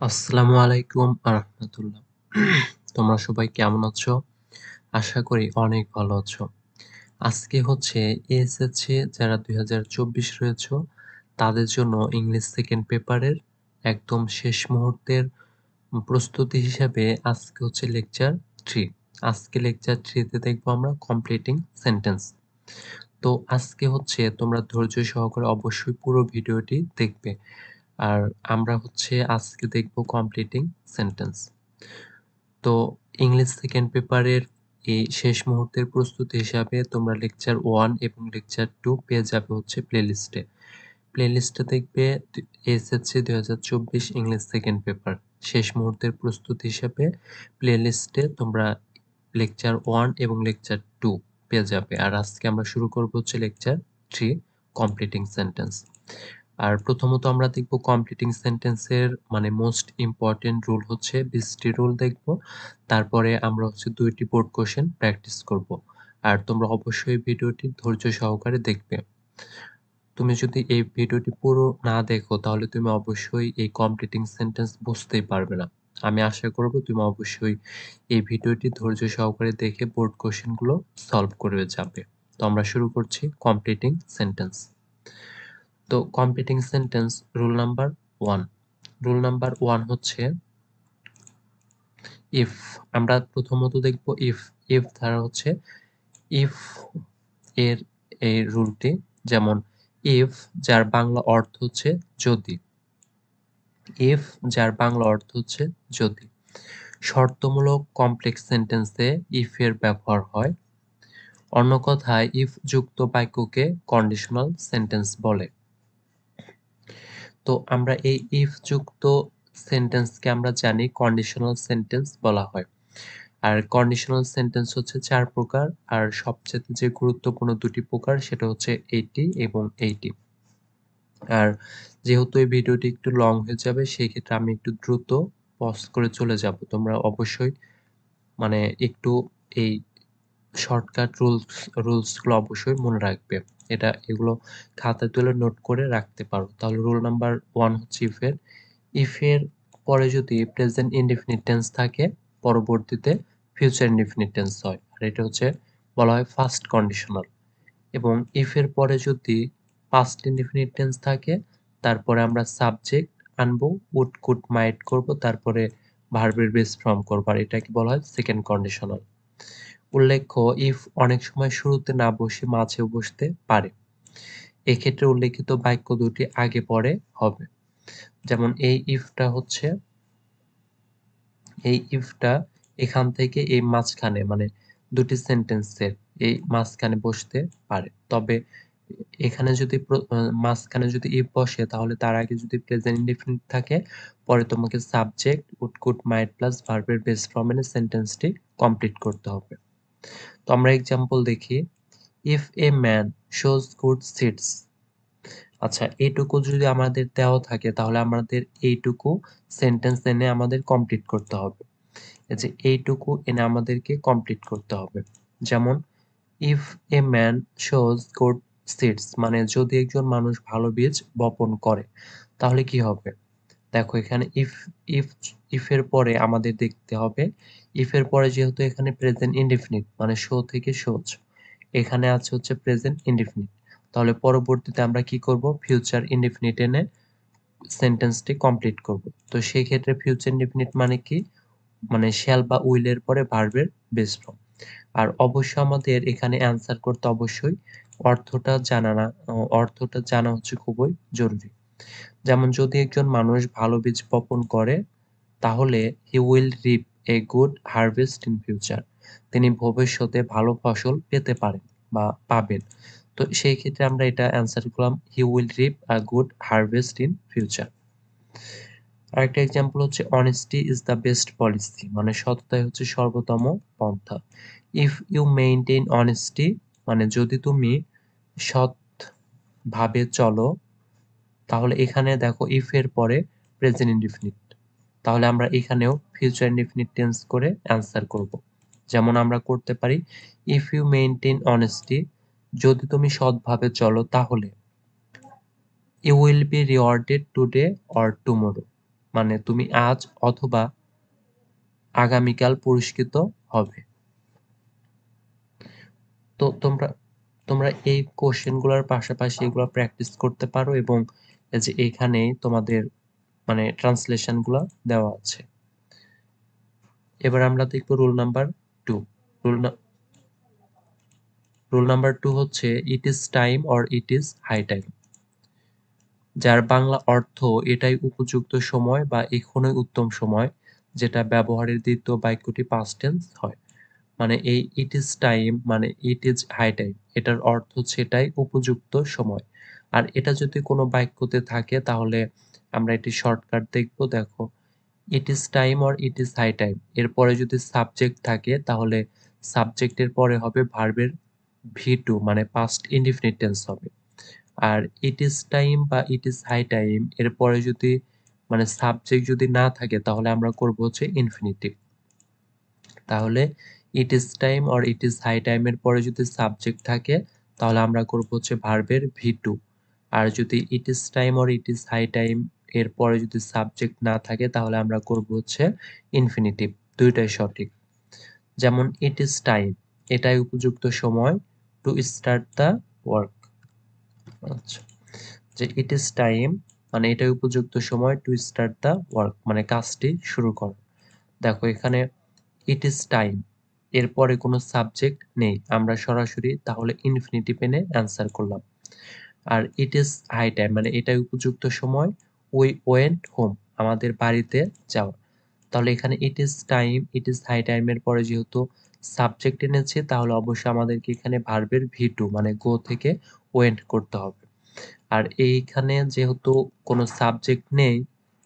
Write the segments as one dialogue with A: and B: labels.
A: আসসালামু আলাইকুম রাহমাতুল্লাহ। তোমরা সবাই কেমন আছো? আশা করি অনেক ভালো আছো। আজকে হচ্ছে এসএসসি যারা ২০২৪ রয়েছো তাদের জন্য ইংলিশ সেকেন্ড পেপারের একদম শেষ মুহূর্তের প্রস্তুতি হিসাবে আজকে হচ্ছে লেকচার 3। আজকে লেকচার 3 তে দেখবো আমরা কমপ্লিটিং সেন্টেন্স। তো আজকে হচ্ছে তোমরা ধৈর্য সহকারে অবশ্যই পুরো ভিডিওটি দেখবে। আর আমরা হচ্ছে আজকে দেখব কমপ্লিটিং সেন্টেন্স। তো ইংলিশ সেকেন্ড পেপারের এই শেষ মুহূর্তের প্রস্তুতি হিসাবে তোমরা লেকচার 1 এবং লেকচার 2 পেয়ে যাবে হচ্ছে প্লেলিস্টে। প্লেলিস্টে দেখবে এসএসসি ২০২৪ ইংলিশ সেকেন্ড পেপার শেষ মুহূর্তের প্রস্তুতি হিসাবে প্লেলিস্টে তোমরা লেকচার 1 এবং লেকচার 2 পেয়ে যাবে। আর আজকে আমরা শুরু করব হচ্ছে লেকচার 3 কমপ্লিটিং সেন্টেন্স। আর প্রথমত আমরা দেখব কমপ্লিটিং সেন্টেন্সের মানে মোস্ট ইম্পর্টেন্ট রুল হচ্ছে 20টি রুল দেখব। তারপরে আমরা হচ্ছে 2টি বোর্ড কোশ্চেন প্র্যাকটিস করব। আর তোমরা অবশ্যই ভিডিওটি ধৈর্য সহকারে দেখবে। তুমি যদি এই ভিডিওটি পুরো না দেখো তাহলে তুমি অবশ্যই এই কমপ্লিটিং সেন্টেন্স বুঝতেই পারবে না। আমি আশা করব তুমি অবশ্যই এই ভিডিওটি ধৈর্য সহকারে দেখে বোর্ড কোশ্চেনগুলো সলভ করে যাবে। তো আমরা শুরু করছি কমপ্লিটিং সেন্টেন্স। তো completing sentence rule number 1। Rule number 1 হচ্ছে ইফ। আমরা প্রথমত দেখব ইফ। ইফ দ্বারা হচ্ছে ইফ এর এই রুলটি, যেমন ইফ যার বাংলা অর্থ হচ্ছে যদি। ইফ যার বাংলা অর্থ হচ্ছে যদি। শর্তমূলক কমপ্লেক্স সেন্টেন্সে ইফ এর ব্যবহার হয়। অন্য কথায় ইফ যুক্ত বাক্যকে কন্ডিশনাল সেন্টেন্স বলে। তো আমরা এই ইফ যুক্ত সেন্টেন্সকে আমরা জানি কন্ডিশনাল সেন্টেন্স বলা হয়। আর কন্ডিশনাল সেন্টেন্স হচ্ছে 4 প্রকার। আর সবচেয়ে যে গুরুত্বপূর্ণ 2টি প্রকার সেটা হচ্ছে এইটি এবং এইটি। আর যেহেতু এই ভিডিওটি একটু লং হয়ে যাবে সেই ক্ষেত্রে আমি একটু দ্রুত পজ করে চলে যাব। তোমরা অবশ্যই মানে একটু এই শর্টকাট রুলসগুলো অবশ্যই মনে রাখবে। এগুলো খাতায় তুলে নোট করে রাখতে পারো। তাহলে রুল নাম্বার 1 হচ্ছে ইফের। ইফের পরে যদি প্রেজেন্ট ইনডেফিনিট টেন্স থাকে পরবর্তীতে ফিউচার ইনডেফিনিট টেন্স হয়। আর এটা হচ্ছে বলা হয় ফার্স্ট কন্ডিশনাল। এবং ইফের পরে যদি পাস্ট ইনডেফিনিট টেন্স থাকে তারপরে আমরা সাবজেক্ট আনবো, উড কুড মাইট করব, তারপরে ভার্বের বেস ফর্ম করব। আর এটাকে বলা হয় সেকেন্ড কন্ডিশনাল। উল্লেখ্য ইফ অনেক সময় শুরুতে না বসে মাঝেও বসতে পারে। এক্ষেত্রে উল্লেখিত বাক্য দুটি আগে পরে হবে। যেমন এই ইফটা এখান থেকে এই মাঝখানে মানে দুটি সেন্টেন্সের এই মাঝখানে বসতে পারে। তবে এখানে যদি মাঝখানে যদি ইফ বসে তাহলে তার আগে যদি প্রেজেন্ট ইনডেফিনিট থাকে পরে তোমাকে subject would could might plus ভার্বের বেস ফর্ম এনে সেন্টেন্সটি কমপ্লিট করতে হবে। তো আমরা এক্সাম্পল দেখি। If a man sows good seeds. আচ্ছা, এইটুকু যদি আমাদের দেওয়া থাকে তাহলে আমাদের এইটুকু সেন্টেন্স এনে আমাদের কমপ্লিট করতে হবে। এই যে এইটুকু এনে আমাদেরকে কমপ্লিট করতে হবে। যেমন if a man sows good seeds মানে যদি একজন মানুষ ভালো বীজ বপন করে তাহলে কি হবে? দেখো এখানে ইফ ইফ এর পরে আমাদের দেখতে হবে, ইফ এর পরে যেহেতু এখানে প্রেজেন্ট ইনডেফিনিট মানে শো থেকে শোজ, এখানে আছে হচ্ছে প্রেজেন্ট ইনডেফিনিট। তাহলে পরবর্তীতে আমরা কি করব? ফিউচার ইনডেফিনিট এনে সেন্টেন্সটি কমপ্লিট করব। তো সেই ক্ষেত্রে ফিউচার ইনডেফিনিট মানে কি? মানে শ্যাল বা উইল এর পরে ভার্বের বেস ফর্ম। আর অবশ্যই আমাদের এখানে অ্যান্সার করতে অবশ্যই অর্থটা জানা হচ্ছে খুবই জরুরি। যেমন যদি একজন মানুষ ভালো বীজ বপন করে তাহলে he will reap a good harvest in future. তিনি ভবিষ্যতে ভালো ফসল পেতে পারেন বা পাবেন। তো সেই ক্ষেত্রে আমরা এটা অ্যান্সার করলাম he will reap a good harvest in future. আরেকটা এক্সাম্পল হচ্ছে honesty is the best policy মানে সততাই হচ্ছে সর্বোত্তম পন্থা। ইফ ইউ মেইনটেইন অনেস্টি মানে যদি তুমি সৎ ভাবে চলো, তাহলে এখানে দেখো ইফ এর পরে প্রেজেন্ট ইনডেফিনিট, তাহলে আমরা এখানেও ফিউচার ইনডেফিনিট টেন্স করে অ্যান্সার করব। যেমন আমরা করতে পারি ইফ ইউ মেইনটেইন অনেস্টি যদি তুমি সৎভাবে চলো তাহলে you will be rewarded today or tomorrow. মানে তুমি আজ অথবা আগামীকাল পুরস্কৃত হবে। তো তোমরা তোমরা এই কোশ্চেন গুলার পাশাপাশি এগুলো প্র্যাকটিস করতে পারো এবং এই যে এখানে তোমাদের মানে ট্রান্সলেশন গুলা দেওয়া আছে। এবার আমরা দেখব rule number 2। Rule rule number 2 হচ্ছে it is time or it is high time, যার বাংলা অর্থ এটাই উপযুক্ত সময় বা এখনই উত্তম সময়, যেটা ব্যবহারের দ্বিতীয় বাক্যটি পাস্ট টেন্স হয়। মানে এই ইট ইজ টাইম মানে ইট ইজ হাই টাইম, এটার অর্থ হচ্ছে এটাই উপযুক্ত সময়। আর এটা যদি কোনো বাক্যতে থাকে তাহলে আমরা এটি শর্টকাট দেখব। দেখো, it is time or it is high time, এরপরে যদি সাবজেক্ট থাকে তাহলে সাবজেক্টের পরে হবে ভার্বের ভি টু মানে পাস্ট ইনডিফিনিট টেন্স হবে। আর ইট ইজ টাইম বা ইট ইজ হাই টাইম এরপরে যদি মানে সাবজেক্ট যদি না থাকে তাহলে আমরা করব হচ্ছে ইনফিনিটিভ। তাহলে it is time or it is high time এর পরে যদি সাবজেক্ট থাকে তাহলে আমরা করব হচ্ছে ভার্বের ভি টু। আর যদি it is time or it is high time এর পরে যদি সাবজেক্ট না থাকে তাহলে আমরা করব হচ্ছে ইনফিনিটিভ। দুইটাই সঠিক। যেমন ইট ইজ টাইম, এটাই উপযুক্ত সময় টু স্টার্ট দ্য ওয়ার্ক। আচ্ছা, যে ইট ইজ টাইম মানে এটাই উপযুক্ত সময় টু স্টার্ট দ্য ওয়ার্ক মানে কাজটি শুরু কর। দেখো এখানে ইট ইজ টাইম এরপরে কোনো সাবজেক্ট নেই, আমরা সরাসরি তাহলে ইনফিনিটিভ এনে অ্যান্সার করলাম। আর ইট ইজ হাই টাইম মানে এটাই উপযুক্ত সময় উই ওয়েন্ট হোম আমাদের বাড়িতে যাওয়া। তাহলে এখানে it is time it is high time এর পরে যেহেতু সাবজেক্ট এনেছে তাহলে অবশ্যই আমাদেরকে এখানে ভার্বের ভি টু মানে গো থেকে ওয়েন্ট করতে হবে। আর এইখানে যেহেতু কোনো সাবজেক্ট নেই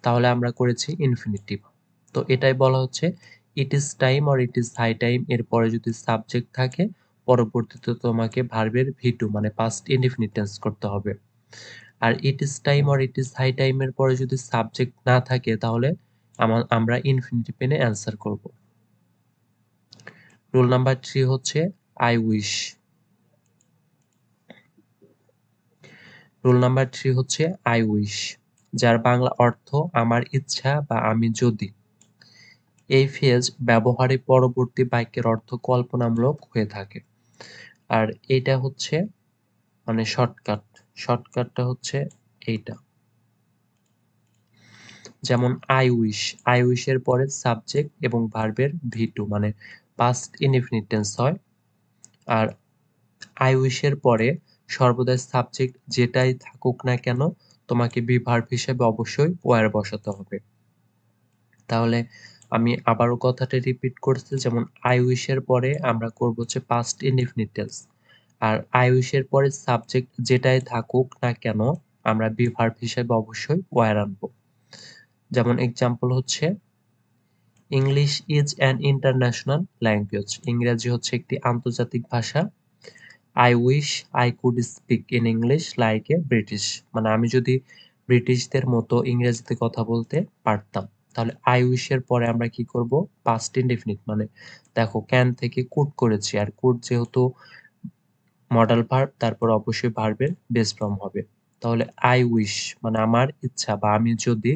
A: তাহলে আমরা করেছি ইনফিনিটিভ। তো এটাই বলা হচ্ছে it is time or it is high time এরপরে যদি সাবজেক্ট থাকে পরবর্তীতে তোমাকে ভার্বের ভি টু মানে পাস্ট ইনডিফিনিট টেন্স করতে হবে। আর it is time or it is high time এর পরে যদি সাবজেক্ট না থাকে তাহলে আমরা ইনফিনিটিভ এনে অ্যান্সার করব। রুল নাম্বার 3 হচ্ছে আই উইশ। রুল নাম্বার 3 হচ্ছে আই উইশ, যার বাংলা অর্থ আমার ইচ্ছা বা আমি যদি। এই ফ্রেজ ব্যবহারে পরবর্তী বাক্যের অর্থ কল্পনামূলক হয়ে থাকে। আর এইটা হচ্ছে মানে শর্টকাটটা হচ্ছে এইটা। যেমন আই উইশ, আই উইশ এর পরে সাবজেক্ট এবং ভার্বের ভি টু মানে পাস্ট ইনডিফিনিট টেন্স হয়। আর আই উইশ এর পরে সর্বদা সাবজেক্ট যেটাই থাকুক না কেন তোমাকে বি ভার্ব হিসেবে অবশ্যই ওয়্যার বসাতে হবে। তাহলে আমি আবারও কথাটা রিপিট করছি, যেমন আই উইশ এর পরে আমরা করব হচ্ছে পাস্ট ইনডিফিনিট টেন্স। আর আই উইশ এর পরে সাবজেক্ট যেটাই থাকুক না কেন আমরা বি ভার্ব হিসেবে অবশ্যই ওয়্যার আনবো। যেমন এক্সাম্পল হচ্ছে English is an international language, ইংরেজি হচ্ছে একটি আন্তর্জাতিক ভাষা। I wish I could speak in English like a British, মানে আমি যদি ব্রিটিশদের মতো ইংরেজিতে কথা বলতে পারতাম। তাহলে আই উইশ এর পরে আমরা কি করব পাস্ট ইনডেফিনিট মানে দেখো ক্যান থেকে কুড করেছি আর কুড যেহেতু মডাল ভার্ব তারপর অবশ্যই ভার্বের বেস ফর্ম হবে। তাহলে আই উইশ মানে আমার ইচ্ছা বা আমি যদি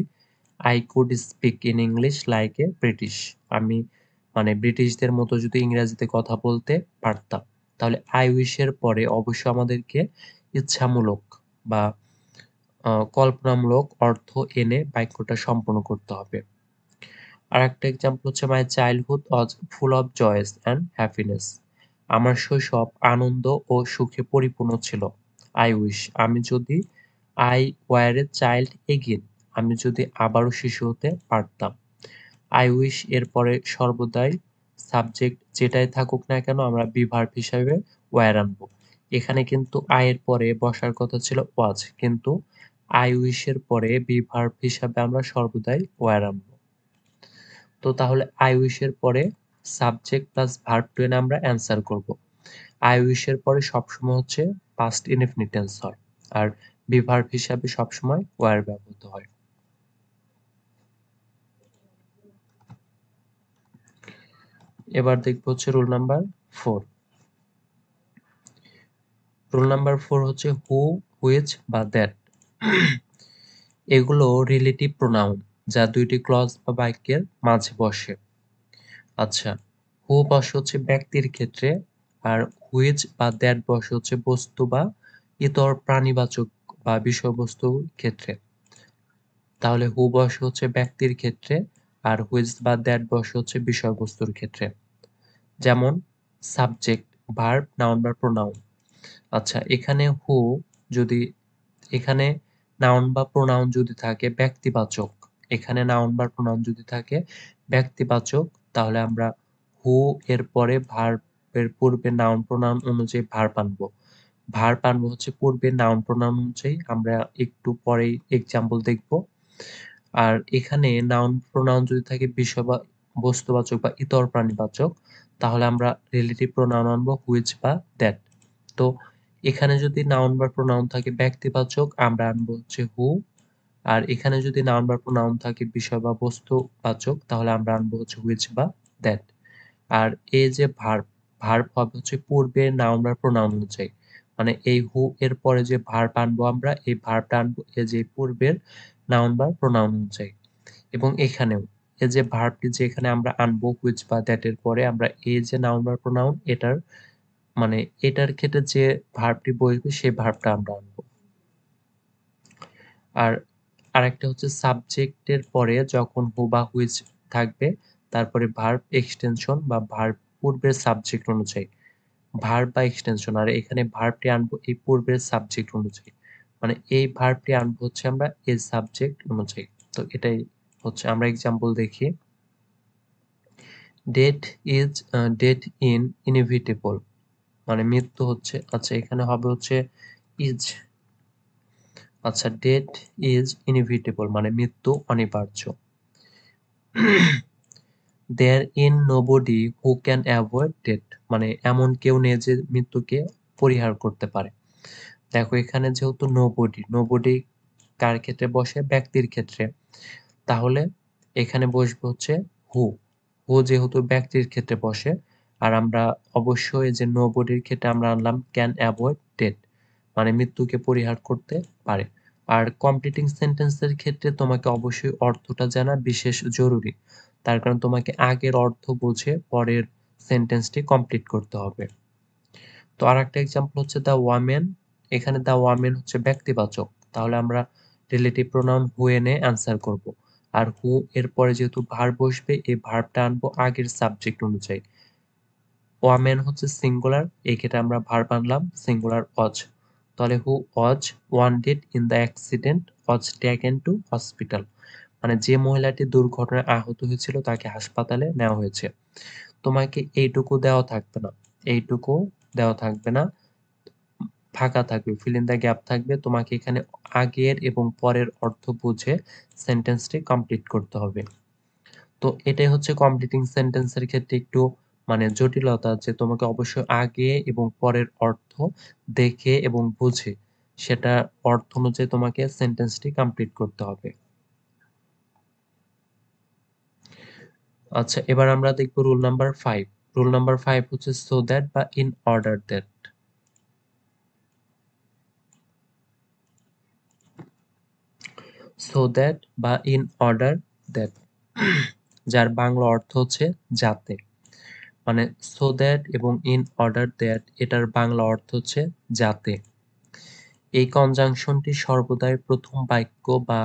A: I could speak in English like a British, আমি মানে ব্রিটিশদের মতো যদি ইংরেজিতে কথা বলতে পারতাম। তাহলে আই উইশ এর পরে অবশ্যই আমাদেরকে ইচ্ছামূলক বা কল্পনামূলক অর্থ এনে বাক্যটা সম্পূর্ণ করতে হবে। আরেকটা এক্সাম্পল হচ্ছে my childhood was full of joys and happiness, আমার শৈশব আনন্দ ও সুখে পরিপূর্ণ ছিল। আই উইশ আমি যদি I were a child again আমি যদি আবারও শিশু হতে পারতাম। আই উইশ এর পরে সর্বদাই সাবজেক্ট যেটাই থাকুক না কেন আমরা বি ভার্ব হিসাবে ওয়্যার আনবো। এখানে কিন্তু আই এর পরে বসার কথা ছিল ওয়াজ, কিন্তু আই উইশ এর পরে বি ভার্ব হিসাবে আমরা সর্বদাই ওয়্যার আনবো। তো তাহলে আই উইশ এর পরে সাবজেক্ট প্লাস ভার্ব টু এনে আমরা অ্যান্সার করব। আই উইশ এর পরে সবসময় হচ্ছে পাস্ট ইনডেফিনিট টেন্স হয় আর বি ভার্ব হিসাবে সবসময় ওয়্যার ব্যবহৃত হয়। এবার দেখবো হচ্ছে রুল নাম্বার 4। রুল নাম্বার 4 হচ্ছে হু, হুইচ বা দ্যাট। এগুলো রিলেটিভ প্রোনাউন, যা দুইটি ক্লজ বা বাক্যের মাঝে বসে। আচ্ছা, হু বসে হচ্ছে ব্যক্তির ক্ষেত্রে, আর হুইচ বা দ্যাট বসে হচ্ছে বস্তু বা ইতর প্রাণীবাচক বা বিষয়বস্তুর ক্ষেত্রে। তাহলে হু বসে হচ্ছে ব্যক্তির ক্ষেত্রে, আর হুইচ বা দ্যাট বসে হচ্ছে বিষয়বস্তুর ক্ষেত্রে। যেমন সাবজেক্ট, ভার্ব, নাউন বা প্রোনাউন। আচ্ছা, এখানে হু যদি এখানে নাউন বা প্রোনাউন যদি থাকে ব্যক্তিবাচক, এখানে নাউন বা প্রোনাউন যদি থাকে ব্যক্তিবাচক, তাহলে আমরা হু এর পরে ভার্ব এর পূর্বে নাউন প্রোনাউন অনুযায়ী ভার্ব আনবো। ভার্ব আনবো হচ্ছে পূর্বে নাউন প্রোনাউন অনুযায়ী। আমরা একটু পরেই এক্সাম্পল দেখব। আর এখানে নাউন প্রোনাউন যদি থাকে বিষয় বা বস্তুবাচক বা ইতর প্রাণীবাচক, তাহলে আমরা রিলেটিভ প্রোনাউন আনবো হুইচ বা দ্যাট। তো এখানে যদি নাউন বা প্রোনাউন থাকে ব্যক্তিবাচক, আমরা আনবো হচ্ছে হু। আর এখানে যদি নাউন বা প্রোনাউন থাকে বিষয় বা বস্তুবাচক, তাহলে আমরা আনবো হচ্ছে হুইচ বা দ্যাট। আর এই যে ভার্ব, ভার্ব হবে হচ্ছে পূর্বে নাউন বা প্রোনাউন অনুযায়ী। মানে এই হু এর পরে যে ভার্ব আনবো আমরা, এই ভার্বটা আনবো এই যে পূর্বের নাউন বা প্রোনাউন অনুযায়ী। এবং এখানেও এই যে ভার্বটি যে এখানে আমরা আনবো হুইচ বা দ্যাট এর পরে, আমরা এই যে নাউন বা প্রোনাউন এটার মানে এটার ক্ষেত্রে যে ভার্বটি বসবে সেই ভার্বটা আমরা আনবো। আর আরেকটা হচ্ছে সাবজেক্টের পরে যখন হু বা হুইচ থাকবে, তারপরে ভার্ব এক্সটেনশন বা ভার্ব পূর্বের সাবজেক্ট অনুযায়ী। ভার্ব বা এক্সটেনশন, আর এখানে ভার্বটি আনবো এই পূর্বের সাবজেক্ট অনুযায়ী। মানে এই ভার্বটি আনবো হচ্ছে আমরা এই সাবজেক্ট অনুযায়ী। তো এটাই হচ্ছে, আমরা এক্সাম্পল দেখি। Death is death in inevitable, মানে মৃত্যু হচ্ছে, আচ্ছা এখানে হবে হচ্ছে ইজ। আচ্ছা, ডেথ ইজ ইনএভিটেবল মানে মৃত্যু অনিবার্য। There is nobody who can avoid death, মানে এমন কেউ নেই যে মৃত্যুকে পরিহার করতে পারে। দেখো এখানে যেহেতু নোবডি, নোবডি কার ক্ষেত্রে বসে? ব্যক্তির ক্ষেত্রে। তাহলে এখানে বসবে হচ্ছে হু। হু যেহেতু ব্যক্তির ক্ষেত্রে বসে, আর আমরা অবশ্যই যে নোবডির ক্ষেত্রে আমরা আনলাম ক্যান অ্যাভয়েড ডেথ, মানে মৃত্যুকে পরিহার করতে পারে। আর কমপ্লিটিং সেন্টেন্সের ক্ষেত্রে তোমাকে অবশ্যই অর্থটা জানা বিশেষ জরুরি। তার কারণ তোমাকে আগের অর্থ বুঝে পরের সেন্টেন্সটি কমপ্লিট করতে হবে। তো আরেকটা এক্সাম্পল হচ্ছে দ্য ওয়ামেন। এখানে দ্য ওয়ামেন হচ্ছে ব্যক্তিবাচক, তাহলে আমরা রিলেটিভ প্রোনাউন হু এনে অ্যান্সার করব। আর হু এর পরে যেহেতু ভার্ব বসবে, এই ভার্বটা আনবো আগের সাবজেক্ট অনুযায়ী। ওয়ামেন হচ্ছে সিঙ্গুলার, এই ক্ষেত্রে আমরা ভার্ব আনলাম সিঙ্গুলার ওয়াজ। তাহলে who was wanted in the accident was taken to hospital, মানে যে মহিলাটি দুর্ঘটনায় আহত হয়েছিল তাকে হাসপাতালে নেওয়া হয়েছে। তোমাকে এইটুকু দেওয়া থাকবে না, এইটুকু দেওয়া থাকবে না, ফাঁকা থাকবে, ফিল ইন দ্য গ্যাপ থাকবে। তোমাকে এখানে আগের এবং পরের অর্থ বুঝে সেন্টেন্সটি কমপ্লিট করতে হবে। তো এটাই হচ্ছে কমপ্লিটিং সেন্টেন্সের ক্ষেত্রে একটু মানে জটিলতা, যে তোমাকে অবশ্যই আগে এবং পরের অর্থ দেখে এবং বুঝে সেটা অর্থ অনুযায়ী তোমাকে সেন্টেন্সটি কমপ্লিট করতে হবে। আচ্ছা, এবার আমরা দেখব রুল নাম্বার 5। রুল নাম্বার 5 হচ্ছে সো দ্যাট বা in order that. So that বা ইন অর্ডার দ্যাট, যার বাংলা অর্থ হচ্ছে যাতে। মানে সো দ্যাট এবং ইন অর্ডার দ্যাট এটার বাংলা অর্থ হচ্ছে যাতে। এই কনজাংশনটি সর্বদাই প্রথম বাক্য বা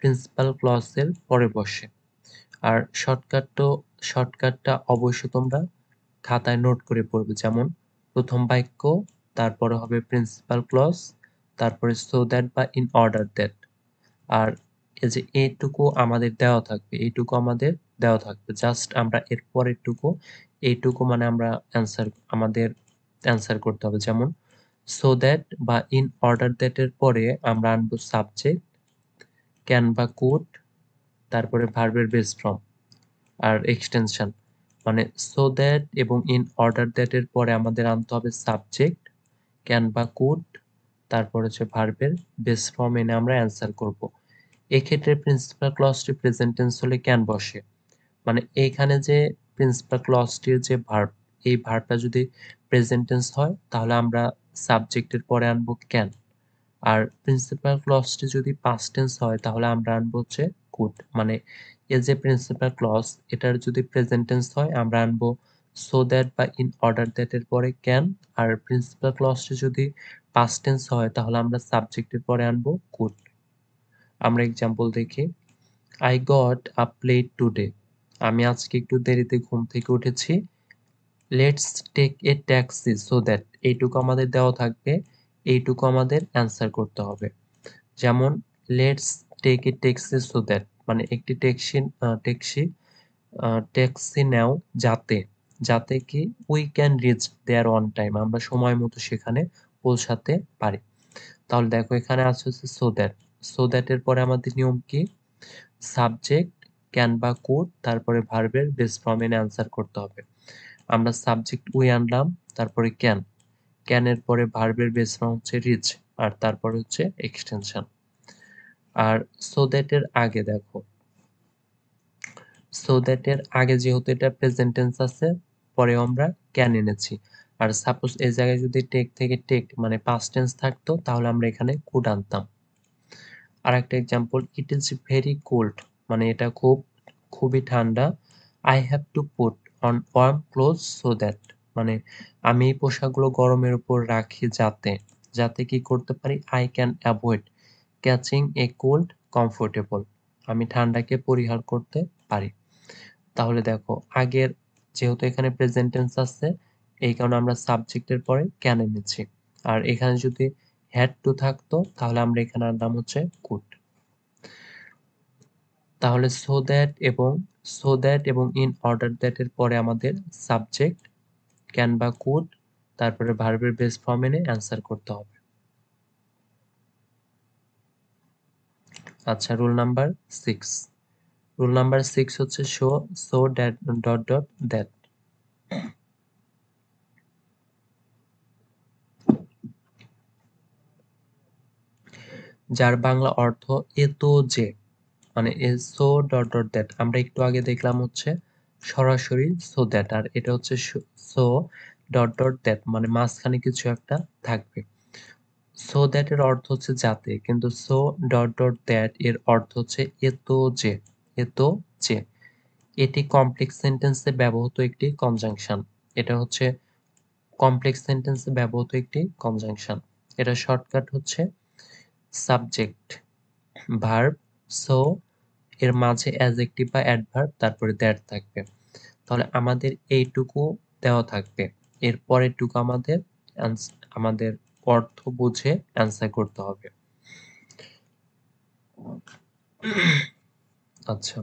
A: প্রিন্সিপাল ক্লজের পরে বসে। আর শর্টকাটটা অবশ্যই তোমরা খাতায় নোট করে পড়বে। যেমন প্রথম বাক্য, তারপরে হবে প্রিন্সিপাল ক্লজ, তারপরে সো দ্যাট বা ইন অর্ডার দ্যাট। আর এই যে এইটুকু আমাদের দেওয়া থাকবে, এইটুকু আমাদের দেওয়া থাকবে। জাস্ট আমরা এর পরেরটুকু, এইটুকু মানে আমরা আমাদের অ্যান্সার করতে হবে। যেমন সো দ্যাট বা ইন অর্ডার দ্যাট এর পরে আমরা আনবো সাবজেক্ট, ক্যান বা কুড, তারপরে ভার্বের বেস ফর্ম আর এক্সটেনশন। মানে সো দ্যাট এবং ইন অর্ডার দ্যাট এর পরে আমাদের আনতে হবে সাবজেক্ট, ক্যান বা কুড, তারপর হচ্ছে ভার্বের বেস ফর্ম এনে আমরা অ্যান্সার করব। এক্ষেত্রে প্রিন্সিপাল ক্লজটি প্রেজেন্ট টেন্স হলে ক্যান বসে। মানে এইখানে যে প্রিন্সিপাল ক্লজটির যে ভার্ব, এই ভার্বটা যদি প্রেজেন্ট টেন্স হয় তাহলে আমরা সাবজেক্টের পরে আনবো ক্যান। আর প্রিন্সিপাল ক্লজটি যদি পাস্ট টেন্স হয় তাহলে আমরা আনবো হচ্ছে কুড। মানে এ যে প্রিন্সিপাল ক্লজ এটার যদি প্রেজেন্ট টেন্স হয় আমরা আনবো সো দ্যাট বা ইন অর্ডার দ্যাট এর পরে ক্যান, আর প্রিন্সিপাল ক্লজটা যদি পাস্ট টেন্স হয় তাহলে আমরা সাবজেক্টের পরে আনবো কুড। আমরা এক্সাম্পল দেখি, I got up late today. আমি আজকে একটু দেরিতে ঘুম থেকে উঠেছি। Let's take a taxi so that, এইটুকু আমাদের দেওয়া থাকবে, এইটুকু আমাদের অ্যান্সার করতে হবে। যেমন let's take a taxi so that মানে একটি ট্যাক্সি নাও যাতে, যাতে কি we can reach there on time, আমরা সময় মতো সেখানে পৌঁছাতে পারি। তাহলে দেখো এখানে আছে হচ্ছে সো দ্যাট, সো দ্যাট এর পরে আমাদের নিয়ম কি, সাবজেক্ট ক্যান বা কুড তারপরে ভার্বের বেস ফর্ম এনে অ্যান্সার করতে হবে। আমরা সাবজেক্ট উই আনলাম, তারপরে ক্যান, ক্যানের পরে ভার্বের বেস ফর্ম হচ্ছে রিচ, আর তারপরে হচ্ছে এক্সটেনশন। আর সো দ্যাট এর আগে দেখো, সো দ্যাট এর আগে যেহেতু এটা প্রেজেন্ট টেন্স আছে পরে আমরা ক্যান এনেছি। আর সাপোজ এই জায়গায় যদি টেক থেকে টেক মানে পাস্ট টেন্স থাকতো তাহলে আমরা এখানে কুড আনতাম। আর একটা example, it is very cold মানে এটা খুবই ঠান্ডা। I have to put on warm cloth so that মানে আমি এই পোশাকগুলো গরমের উপর রাখি যাতে, যাতে কি করতে পারি, I can avoid catching a cold comfortable, আমি ঠান্ডাকে পরিহার করতে পারি। তাহলে দেখো আগের যেহেতু এখানে প্রেজেন্ট টেন্স আছে এই কারণে আমরা সাবজেক্টের পরে ক্যান এনেছি। আর এখানে যদি হ্যাড টু থাকতো তাহলে আমরা এখানে আনলাম হচ্ছে কুড। তাহলে সো দ্যাট এবং ইন অর্ডার দ্যাট এর পরে আমাদের সাবজেক্ট ক্যান বা কুড তারপরে ভার্বের বেস ফর্ম এনে অ্যান্সার করতে হবে। আচ্ছা, রুল নাম্বার 6। রুল নাম্বার 6 হচ্ছে so that dot dot that. যার বাংলা অর্থ এ তো যে, মানে সো ডট ডট দ্যাট আমরা একটু আগে দেখলাম হচ্ছে সরাসরি সো দ্যাট, আর এটা হচ্ছে সো ডট ডট দ্যাট মানে মাঝখানে কিছু একটা থাকবে। সো দ্যাট এর অর্থ হচ্ছে যাতে, কিন্তু সো ডট ডট দ্যাট এর অর্থ হচ্ছে এত যে, এত যে। এটি কমপ্লেক্স সেন্টেন্সে ব্যবহৃত একটি কনজাংশন। এটা হচ্ছে কমপ্লেক্স সেন্টেন্সে ব্যবহৃত একটি কনজাংশন। এটা শর্টকাট হচ্ছে সাবজেক্ট ভার্ব সো এর মাঝে অ্যাডজেক্টিভ বা অ্যাডভার্ব তারপরে দ্যাট থাকবে। তাহলে আমাদের এইটুকু দেওয়া থাকবে, এর পরেরটুকু আমাদের অর্থ বুঝে অ্যান্সার করতে হবে। আচ্ছা,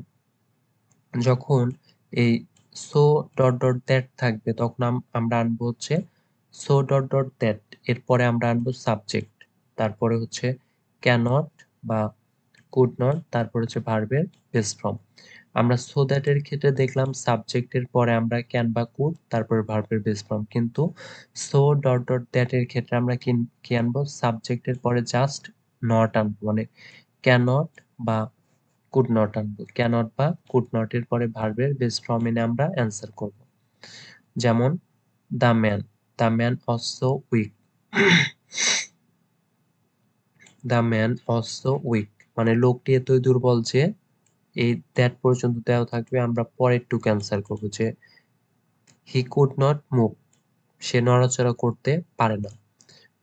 A: যখন এই সো ডট ডট দ্যাট থাকবে তখন আমরা আনবো হচ্ছে সো ডট ডট দ্যাট, এরপরে আমরা আনবো সাবজেক্ট, তারপরে হচ্ছে ক্যানট বা কুড নট, তারপর হচ্ছে ভার্বের বেস ফর্ম। আমরা সো দ্যাট এর ক্ষেত্রে দেখলাম সাবজেক্টের পরে আমরা ক্যান বা কুড তারপরে ভার্বের বেস ফর্ম, কিন্তু সো ডট ডট দ্যাট এর ক্ষেত্রে আমরা কি আনবো, সাবজেক্টের পরে জাস্ট নট আনবো, মানে ক্যানট বা কুড নট আনবো। ক্যানট বা কুড নট এর পরে ভার্বের বেস ফর্ম এনে আমরা অ্যান্সার করব। যেমন the man, the man also weak, the man also weak মানে লোকটি এতই দুর্বল যে, এই দ্যাট পর্যন্ত দেওয়া থাকবে, আমরা পরের টুকু অ্যান্সার করব যে হি কুড নট মুভ, সে নড়াচড়া করতে পারে না।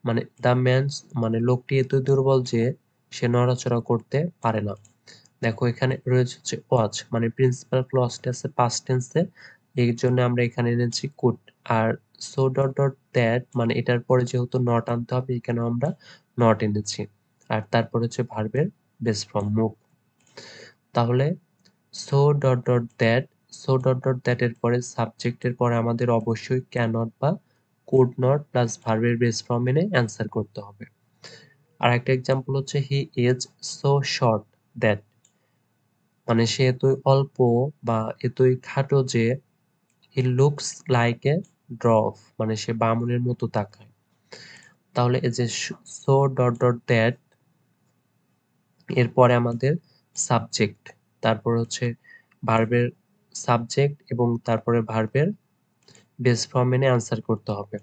A: মানে দ্য ম্যান মানে লোকটি এতই দুর্বল যে সে নড়াচড়া করতে পারে না। দেখো এখানে রয়েছে হচ্ছে ওয়াচ মানে প্রিন্সিপাল ক্লজটা আছে পাস্ট টেন্সে, এর জন্য আমরা এখানে এনেছি কুড। আর সো ডট ডট দ্যাট মানে এটার পরে যেহেতু নট আনতে হবে এখানে আমরা নট এনেছি, আর তারপর হচ্ছে ভার্বের বেস ফর্ম মুভ। তাহলে so dot dot that, so dot dot that এর পরে সাবজেক্টের পরে আমাদের অবশ্যই ক্যানট বা কুড নট প্লাস ভার্বের বেস ফর্ম এনে অ্যান্সার করতে হবে। আর একটা এক্সাম্পল হচ্ছে he is so short that মানে সে এতই অল্প বা এতই খাটো যে হি লুকস লাইক এ ড্রফ মানে সে বামুনের মতো তাকায়। তাহলে এই যে সো ডট ডট দ্যাট এরপরে আমাদের সাবজেক্ট, তারপর হচ্ছে ভার্বের সাবজেক্ট এবং তারপরে ভার্বের বেস ফর্ম এনে অ্যান্সার করতে হবে।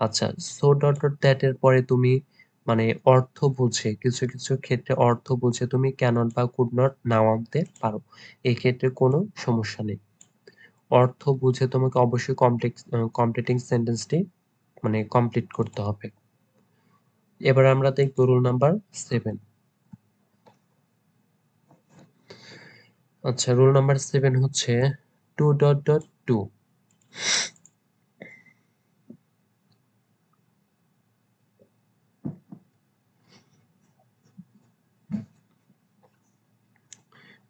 A: আচ্ছা, সো ডট ডট দ্যাট এর পরে তুমি মানে অর্থ বুঝে, কিছু কিছু ক্ষেত্রে অর্থ বুঝে তুমি ক্যানট বা কুড নট নাও আনতে পারো, এই ক্ষেত্রে কোনো সমস্যা নেই। অর্থ বুঝে তোমাকে অবশ্যই কমপ্লিটিং সেন্টেন্সটি মানে কমপ্লিট করতে হবে। এবার আমরা দেখব রুল নাম্বার 7। আচ্ছা, রুল নাম্বার 7 হচ্ছে too dot dot to.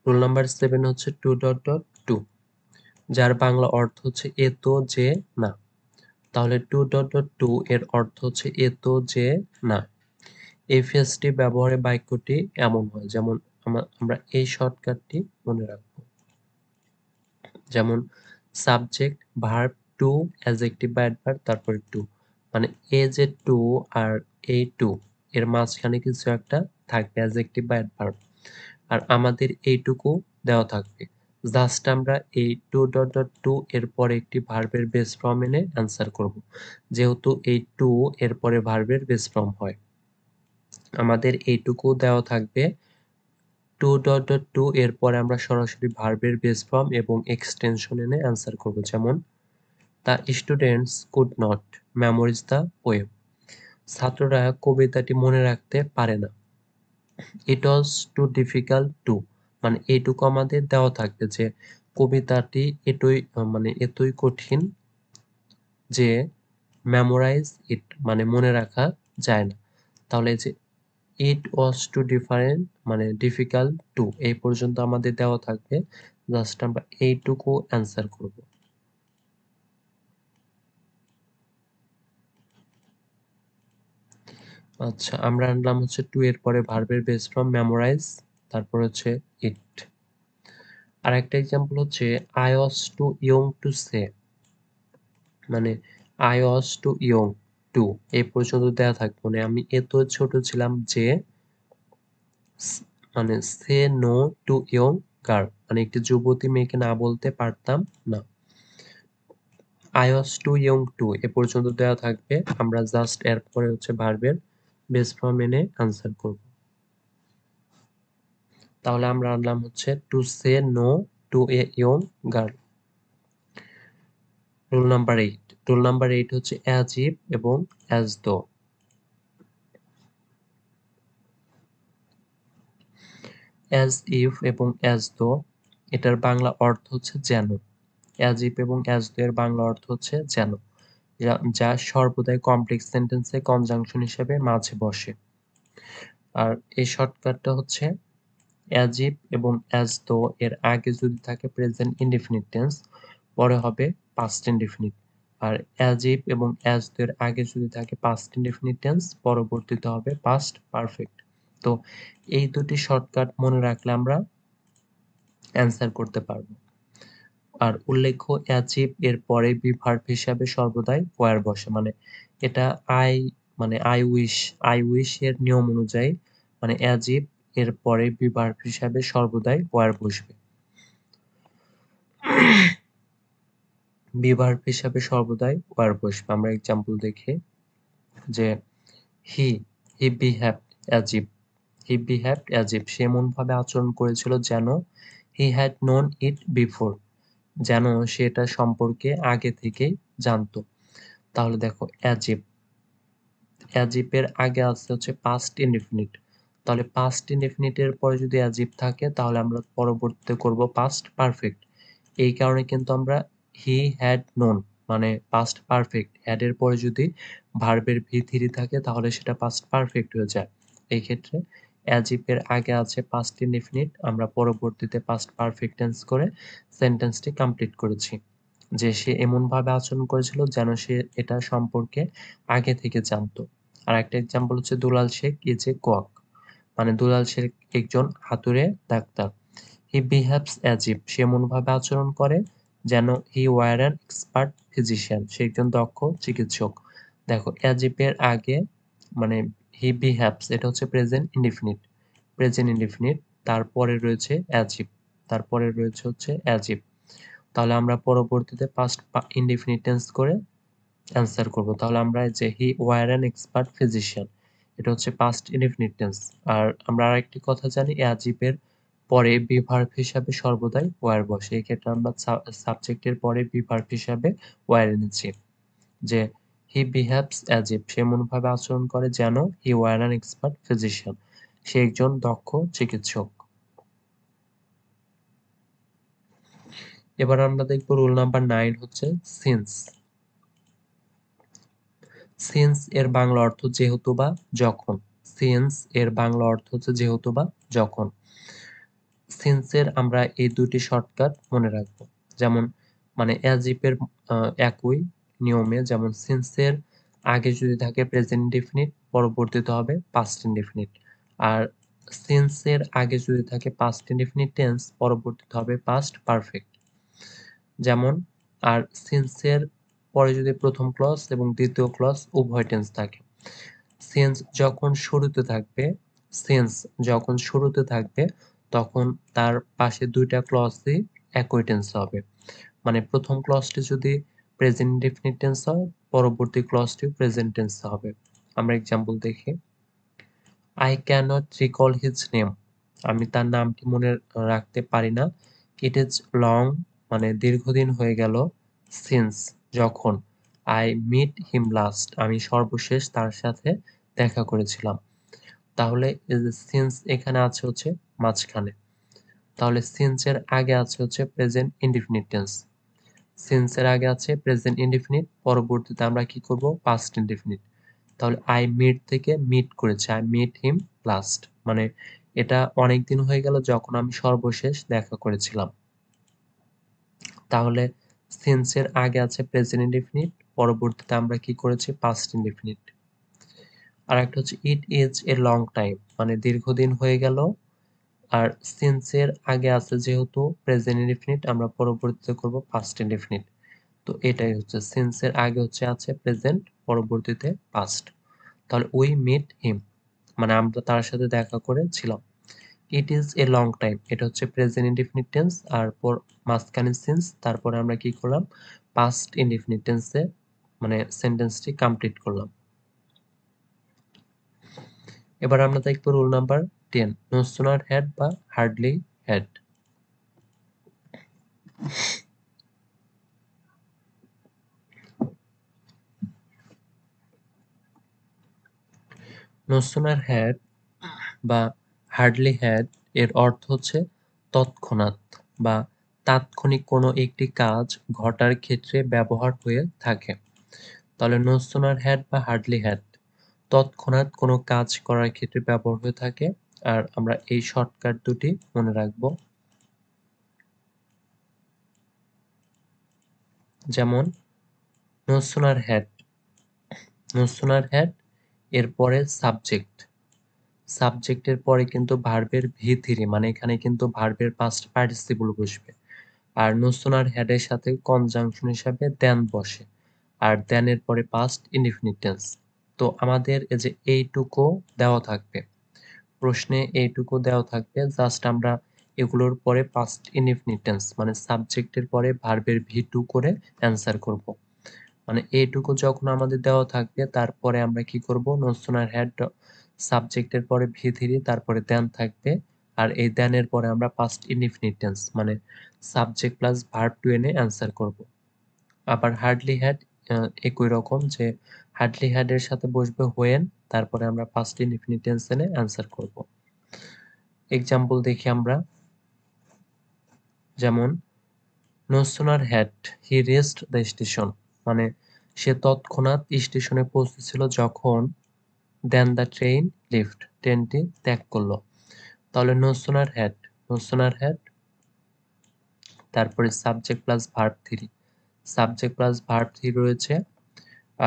A: Rule number 7 হচ্ছে টু ডট ডট টু, যার বাংলা অর্থ হচ্ছে এ তো যে না। তাহলে টু ডট ডট টু এর অর্থ হচ্ছে এ তো যে না। এই ফ্রেজটি ব্যবহারে বাক্যটি এমন হয়, যেমন আমরা এই শর্টকাটটি মনে রাখবো। যেমন সাবজেক্ট, ভার্ব, টু, অ্যাডজেক্টিভ বা অ্যাডভার্ব, তারপরে টু। মানে এ যে টু আর এই টু এর মাঝখানে কিছু একটা থাকবে, অ্যাডজেক্টিভ বা অ্যাডভার্ব। আর আমাদের এইটুকু দেওয়া থাকবে। জাস্ট আমরা এই টু ডট ডট টু এর পরে একটি ভার্বের বেস ফর্ম এনে অ্যান্সার করব। যেহেতু এই টু এর পরে ভার্বের বেস ফর্ম হয়, আমাদের এইটুকু দেওয়া থাকবে। টু ডট ডট টু এর পরে আমরা সরাসরি ভার্বের বেস ফর্ম এবং এক্সটেনশন এনে অ্যান্সার করব। যেমন the students could not memories the poem. ছাত্ররা কবিতাটি মনে রাখতে পারে না। ইট ওয়াজ টু ডিফিকাল্ট টু, মানে এইটুকু আমাদের দেওয়া থাকবে যে কবিতাটি এতই কঠিন যে মেমোরাইজ ইট মানে মনে রাখা যায় না। তাহলে যে ইট ওয়াজ টু ডিফিকাল্ট টু এই পর্যন্ত আমাদের দেওয়া থাকবে, জাস্ট আমরা এইটুকু অ্যান্সার করব। আচ্ছা, আমরা আনলাম হচ্ছে টু এর পরে ভার্বের বেস ফর্ম মেমোরাইজ, তারপর হচ্ছে ইট। আর একটা এক্সাম্পল হচ্ছে I was too young to say, মানে I was too young to এই পর্যন্ত দেওয়া থাকবে, মানে আমি এত ছোট ছিলাম যে মানে say no to young girl, মানে একটি যুবতী মেয়েকে না বলতে পারতাম না। I was too young to এ পর্যন্ত দেওয়া থাকবে, আমরা জাস্ট এর পরে হচ্ছে ভার্বের বেস ফর্ম এনে আনসার করব। তাহলে আমরা আনলাম হচ্ছে to say no to a young girl. Rule number 8। Rule number 8 হচ্ছে অ্যাজ ইফ এবং অ্যাজ দো। অ্যাজ ইফ এবং অ্যাজ দো এটার বাংলা অর্থ হচ্ছে যেন। অ্যাজ ইফ এবং অ্যাজ দো এর বাংলা অর্থ হচ্ছে যেন, যা সর্বদাই কমপ্লেক্স সেন্টেন্সে কনজাংশন হিসেবে মাঝে বসে। আর এই শর্টকাটটা হচ্ছে অ্যাজ ইফ এবং অ্যাজ দো এর আগে যদি থাকে প্রেজেন্ট ইনডিফিনিট টেন্স, পরে হবে পাস্ট ইনডিফিনিট। আর অ্যাজ ইফ এবং অ্যাজ দো এর আগে যদি থাকে পাস্ট ইনডিফিনিট টেন্স, পরবর্তীতে হবে পাস্ট পারফেক্ট। তো এই দুটি শর্টকাট মনে রাখলে আমরা অ্যান্সার করতে পারবো। আর উল্লেখ্য অ্যাচিভ এর পরে বি ভার্ব হিসাবে সর্বদাই ওয়্যার বসে, মানে এটা আই আই উইশ এর নিয়ম অনুযায়ী মানে অ্যাচিভ এর পরে বি ভার্ব হিসাবে সর্বদাই ওয়্যার বসবে। বি ভার্ব হিসাবে সর্বদাই ওয়্যার বসবে। আমরা এক্সাম্পল দেখি যে he he behaved as if, he behaved as if সে এমন ভাবে আচরণ করেছিল যেন he had known it before, যেন সে এটা সম্পর্কে আগে থেকেই জানতো। তাহলে দেখো অ্যাজ ইফ এর আগে আছে হচ্ছে পাস্ট ইনডিফিনিট, তাহলে পাস্ট ইনডিফিনিট এর পরে যদি অ্যাজ ইফ থাকে তাহলে আমরা পরবর্তীতে করব পাস্ট পারফেক্ট। এই কারণে কিন্তু আমরা হি হ্যাড নোন মানে পাস্ট পারফেক্ট, হ্যাড এর পরে যদি ভার্বের ভি থ্রি থাকে তাহলে সেটা পাস্ট পারফেক্ট হয়ে যায়। এই ক্ষেত্রে অ্যাজ ইফ এর আগে আছে পাস্ট ইনডিফিনিট, আমরা পরবর্তীতে পাস্ট পারফেক্ট টেন্স করে সেন্টেন্সটি কমপ্লিট করেছি যে সে এমন ভাবে আচরণ করেছিল যেন সে এটা সম্পর্কে আগে থেকে জানতো। আর একটা এক্সাম্পল হচ্ছে Dulal Sheikh is a quack, মানে দুলাল শেখ একজন হাতুড়ে doctor. He behaves as if সে এমন ভাবে আচরণ করে যেন he were an expert physician সে একজন দক্ষ চিকিৎসক। দেখো অ্যাজ ইফ এর আগে মানে হি বিহেভস এটা হচ্ছে প্রেজেন্ট ইনডিফিনিট, তারপরে রয়েছে অ্যাজ ইফ, তারপরে রয়েছে হচ্ছে অ্যাজ ইফ। তাহলে আমরা পরবর্তীতে পাস্ট ইনডিফিনিট টেন্স করে অ্যান্সার করব। তাহলে আমরা যে হি ওয়ার অ্যান এক্সপার্ট ফিজিশিয়ান এটা হচ্ছে পাস্ট ইনডেফিনিট টেন্স। আর আমরা আরেকটি কথা জানি অ্যাজিভ এর পরে বি ভার্ব হিসাবে সর্বদাই ওয়্যার বসে। এক্ষেত্রে আমরা সাবজেক্টের পরে বি ভার্ব হিসাবে ওয়্যার এনেছি। যে হি বিহেভস অ্যাজ ইফ, সে এমনভাবে আচরণ করে যেন হি ওয়্যার অ্যান এক্সপার্ট ফিজিশিয়ান, সে একজন দক্ষ চিকিৎসক। এবার আমরা দেখব রুল নাম্বার 9 হচ্ছে সিন্স। সিন্স এর বাংলা অর্থ যেহেতু বা যখন। সিন্স এর বাংলা অর্থ হচ্ছে যেহেতু বা যখন। সিন্স এর আমরা এই দুটি শর্টকাট মনে রাখবো। যেমন মানে অ্যাজ ইফ এর একই নিয়মে, যেমন সিন্স এর আগে যদি থাকে প্রেজেন্ট ইনডেফিনিট, পরবর্তীতে হবে পাস্ট ইনডেফিনিট। আর সিন্স এর আগে যদি থাকে পাস্ট ইনডেফিনিট টেন্স, পরবর্তীতে হবে পাস্ট পারফেক্ট। যেমন আর সিন্স এর পরে যদি প্রথম ক্লজ এবং দ্বিতীয় ক্লজ উভয় টেন্স থাকে। সিন্স যখন শুরুতে থাকবে, সিন্স যখন শুরুতে থাকবে তখন তার পাশে দুইটা ক্লজই একই টেন্স হবে। মানে প্রথম ক্লজটি যদি প্রেজেন্ট ইনডেফিনিট টেন্স হয়, পরবর্তী ক্লজটি প্রেজেন্ট টেন্স হবে। আমরা এক্সাম্পল দেখি। I can't recall his name, আমি তার নামটি মনে রাখতে পারি না। ইট ইজ লং, মানে দীর্ঘদিন হয়ে গেল। সিন্স যখন, আই মিট হিম লাস্ট, আমি সর্বশেষ তার সাথে দেখা করেছিলাম। তাহলে এই যে সিন্স এখানে আছে হচ্ছে মাঝখানে, তাহলে সিন্স এর আগে আছে হচ্ছে প্রেজেন্ট ইনডিফিনিট টেন্স। সিন্স এর আগে আছে প্রেজেন্ট ইনডিফিনিট, পরবর্তীতে আমরা কি করব পাস্ট ইনডিফিনিট। তাহলে আই মিট থেকে মিট করেছে, আই মিট হিম লাস্ট, মানে এটা অনেক দিন হয়ে গেল যখন আমি সর্বশেষ দেখা করেছিলাম। তাহলে সিন্স এর আগে আছে প্রেজেন্ট ইনডিফিনিট, পরবর্তীতে আমরা কি করেছি পাস্ট ইনডিফিনিট। আর একটা হচ্ছে it is a long time, মানে দীর্ঘদিন হয়ে গেল। আর সিন্স এর আগে আছে যেহেতু প্রেজেন্ট ইনডিফিনিট, আমরা পরবর্তীতে করব পাস্ট ইনডিফিনিট। তো এটাই হচ্ছে সিন্স এর আগে হচ্ছে আছে প্রেজেন্ট, পরবর্তীতে পাস্ট। তাহলে উই মিট হিম, মানে আমরা তার সাথে দেখা করেছিলাম। It is a long time, এটা হচ্ছে প্রেজেন্ট ইনডিফিনিট টেন্স, আর মাঝখানে সিন্স, তারপরে আমরা কি করলাম পাস্ট ইনডিফিনিট টেন্সে মানে সেন্টেন্সটি কমপ্লিট করলাম। এবার আমরা দেখব rule number 10, no sooner had বা hardly had. No sooner had বা হার্ডলি হ্যাড এর অর্থ হচ্ছে তৎক্ষণাৎ বা তাৎক্ষণিক কোনো একটি কাজ ঘটার ক্ষেত্রে ব্যবহার হয়ে থাকে। তাহলে নো সুনার হ্যাড বা হার্ডলি হ্যাড তৎক্ষণাৎ কোনো কাজ করার ক্ষেত্রে ব্যবহার হয়ে থাকে। আর আমরা এই শর্টকাট দুটি মনে রাখবো। যেমন no sooner had, no sooner had এর পরে সাবজেক্ট, সাবজেক্টের পরে কিন্তু ভার্বের ভি থ্রি, মানে এখানে কিন্তু ভার্বের পাস্ট পার্টিসিপল বসবে। আর নো সুনার হ্যাড এর সাথে কনজাংশন হিসাবে দেন বসে, আর দেন এর পরে পাস্ট ইনডিফিনিট টেন্স। তো আমাদের এই যে এইটুকু দেওয়া থাকবে, প্রশ্নে এইটুকু দেওয়া থাকবে, জাস্ট আমরা এগুলোর পরে পাস্ট ইনডিফিনিট টেন্স মানে সাবজেক্টের পরে ভার্বের ভি টু করে অ্যান্সার করব। মানে এইটুকু যখন আমাদের দেওয়া থাকবে, তারপরে আমরা কি করব নো সুনার হ্যাড সাবজেক্টের পরে ভি থ্রি, তারপরে দেন থাকবে। আর এই দেনের পরে আমরা পাস্ট ইনডিফিনিট টেন্স মানে সাবজেক্ট প্লাস ভার্ব টু এনে অ্যান্সার করব। আবার হার্ডলি হ্যাড একই রকম, যে হার্ডলি হ্যাড এর সাথে বসবে হোয়েন, তারপরে আমরা পাস্ট ইনডিফিনিট টেন্স এনে অ্যান্সার করব। এক্সাম্পল দেখি আমরা। যেমন no sooner had he reached the station, মানে সে তৎক্ষণাৎ স্টেশনে পৌঁছেছিল যখন দেন দ্য ট্রেন লিফট, ট্রেনটি ত্যাগ করলো। তাহলে no sooner had, no sooner had, তারপরে subject plus verb three, subject plus verb three রয়েছে।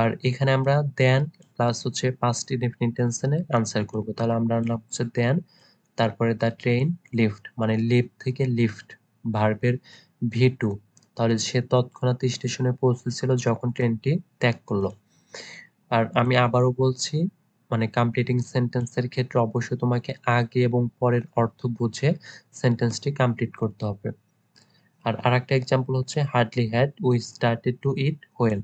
A: আর এখানে আমরা দেন প্লাস হচ্ছে পাস্ট ইনডেফিনিট টেন্সে আনসার করব। তাহলে আমরা আনলাম হচ্ছে দেন, তারপরে দ্য ট্রেন লিফট, মানে লিফট থেকে লিফট ভার্বের ভি টু, তাহলে সে তৎক্ষণাৎ স্টেশনে পৌঁছেছিল যখন ট্রেনটি ত্যাগ করলো। আর আমি আবারও বলছি, মানে কমপ্লিটিং সেন্টেন্সের ক্ষেত্রে অবশ্যই তোমাকে আগে এবং পরের অর্থ বুঝে সেন্টেন্সটি কমপ্লিট করতে হবে। আর আরেকটা এক্সাম্পল হচ্ছে hardly had we started to it when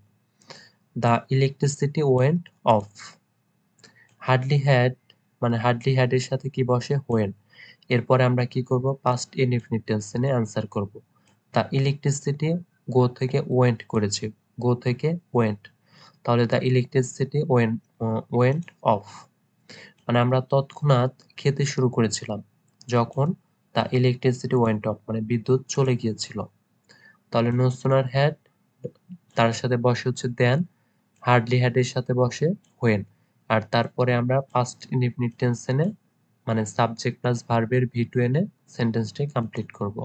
A: the electricity went of. Hardly had মানে হার্ডলি হ্যাড এর সাথে কি বসে? হোয়েন। এরপরে আমরা কি করব? পাস্ট ইনডিফিনিট টেন্স এনে অ্যান্সার করব। দ্য ইলেকট্রিসিটি গো থেকে ওয়েন্ট করেছি। গো থেকে ওয়েন্ট। তাহলে দ্য ইলেকট্রিসিটি ওয়েন্ট অফ। মানে আমরা তৎক্ষণাৎ খেতে শুরু করেছিলাম যখন দ্য ইলেকট্রিসিটি ওয়েন্ট অফ মানে বিদ্যুৎ চলে গিয়েছিল। তাহলে নো সুনার হ্যাড তার সাথে বসে হচ্ছে দেন, হার্ডলি হ্যাড এর সাথে বসে হোয়েন। আর তারপরে আমরা পাস্ট ইনডিফিনিট টেন্স এনে মানে সাবজেক্ট প্লাস ভার্বের ভি2 এনে সেন্টেন্সটি কমপ্লিট করব।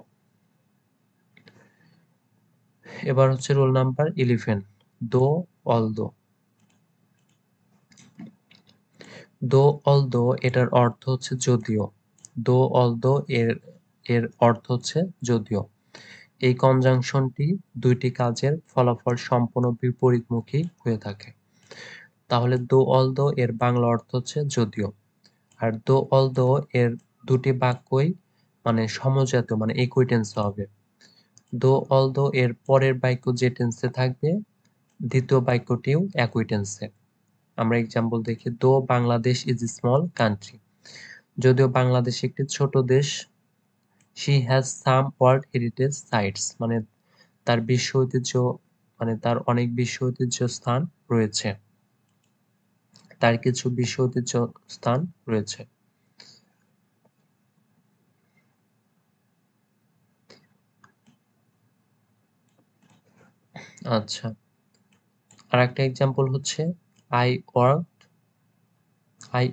A: এবার হচ্ছে রোল নাম্বার 11, দো অলদো। দো অলদো এটার অর্থ হচ্ছে যদিও। দো অলদো এর এর অর্থ হচ্ছে যদিও। এই কনজাংশনটি দুইটি কাজের ফলাফল সম্পূর্ণ বিপরীতমুখী হয়ে থাকে। তাহলে দো অলদো এর বাংলা অর্থ হচ্ছে যদিও। আর দো অলদো এর দুটি বাক্যই মানে সমজাতীয় মানে একই টেন্সে হবে। দো অলদো এর পরের বাক্য যে টেন্সে থাকবে দ্বিতীয় বাক্যটিও একই টেন্সে। আমরা এক্সাম্পল দেখি, দো বাংলাদেশ ইজ স্মল কান্ট্রি। যদিও বাংলাদেশ একটি ছোট দেশ, she has some world heritage sites মানে তার বিশ্ব ঐতিহ্য মানে তার অনেক বিশ্ব ঐতিহ্য স্থান রয়েছে। তার কিছু বিশ্ব ঐতিহ্য স্থান রয়েছে। আচ্ছা, আর একটা এক্সাম্পল হচ্ছে আই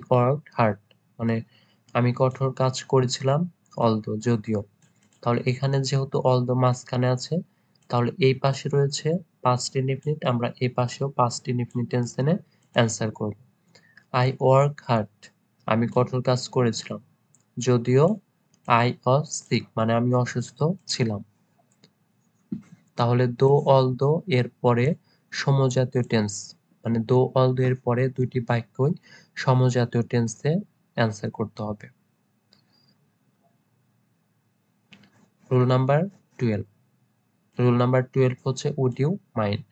A: ওয়ার্কড হার্ড মানে আমি কঠোর কাজ করেছিলাম অলদো যদিও। তাহলে এখানে যেহেতু অলদো মাঝখানে আছে তাহলে এই পাশে রয়েছে পাস্ট ইনডিফিনিট, আমরা এই পাশেও পাস্ট ইনডিফিনিট টেন্স এনে অ্যান্সার করব। আই ওয়ার্ক হার্ড আমি কঠোর কাজ করেছিলাম যদিও আই ওয়াজ সিক মানে আমি অসুস্থ ছিলাম। তাহলে দো অলদো এর পরে সমজাতীয় টেন্স মানে দো অলদো এর পরে দুইটি বাক্যই সমজাতীয় টেন্সে অ্যান্সার করতে হবে। রুল নাম্বার 12, রুল নাম্বার 12 হচ্ছে উড ইউ মাইন্ড।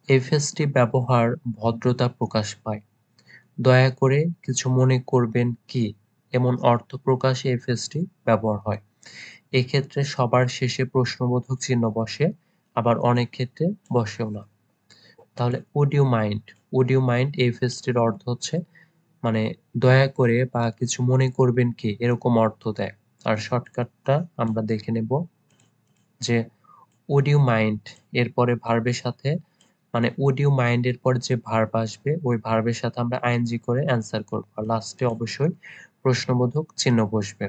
A: এই ফ্রেজটি ব্যবহার ভদ্রতা প্রকাশ পায়। দয়া করে কিছু মনে করবেন কি এমন অর্থ প্রকাশে এই ফ্রেজটি ব্যবহার হয়। এক্ষেত্রে সবার শেষে প্রশ্নবোধক চিহ্ন বসে, আবার অনেক ক্ষেত্রে বসেও না। তাহলে উড ইউ মাইন্ড এই ফ্রেজটির অর্থ হচ্ছে মানে দয়া করে বা কিছু মনে করবেন কি এরকম অর্থ দেয়। আর শর্টকাটটা আমরা দেখে নেব যে উড ইউ মাইন্ড এরপরে ভার্বের সাথে মানে উড ইউ মাইন্ড এর পর যে ভার্ব আসবে ওই ভার্বের সাথে আমরা আইএনজি করে অ্যান্সার করব। আর লাস্টে অবশ্যই প্রশ্নবোধক চিহ্ন বসবে।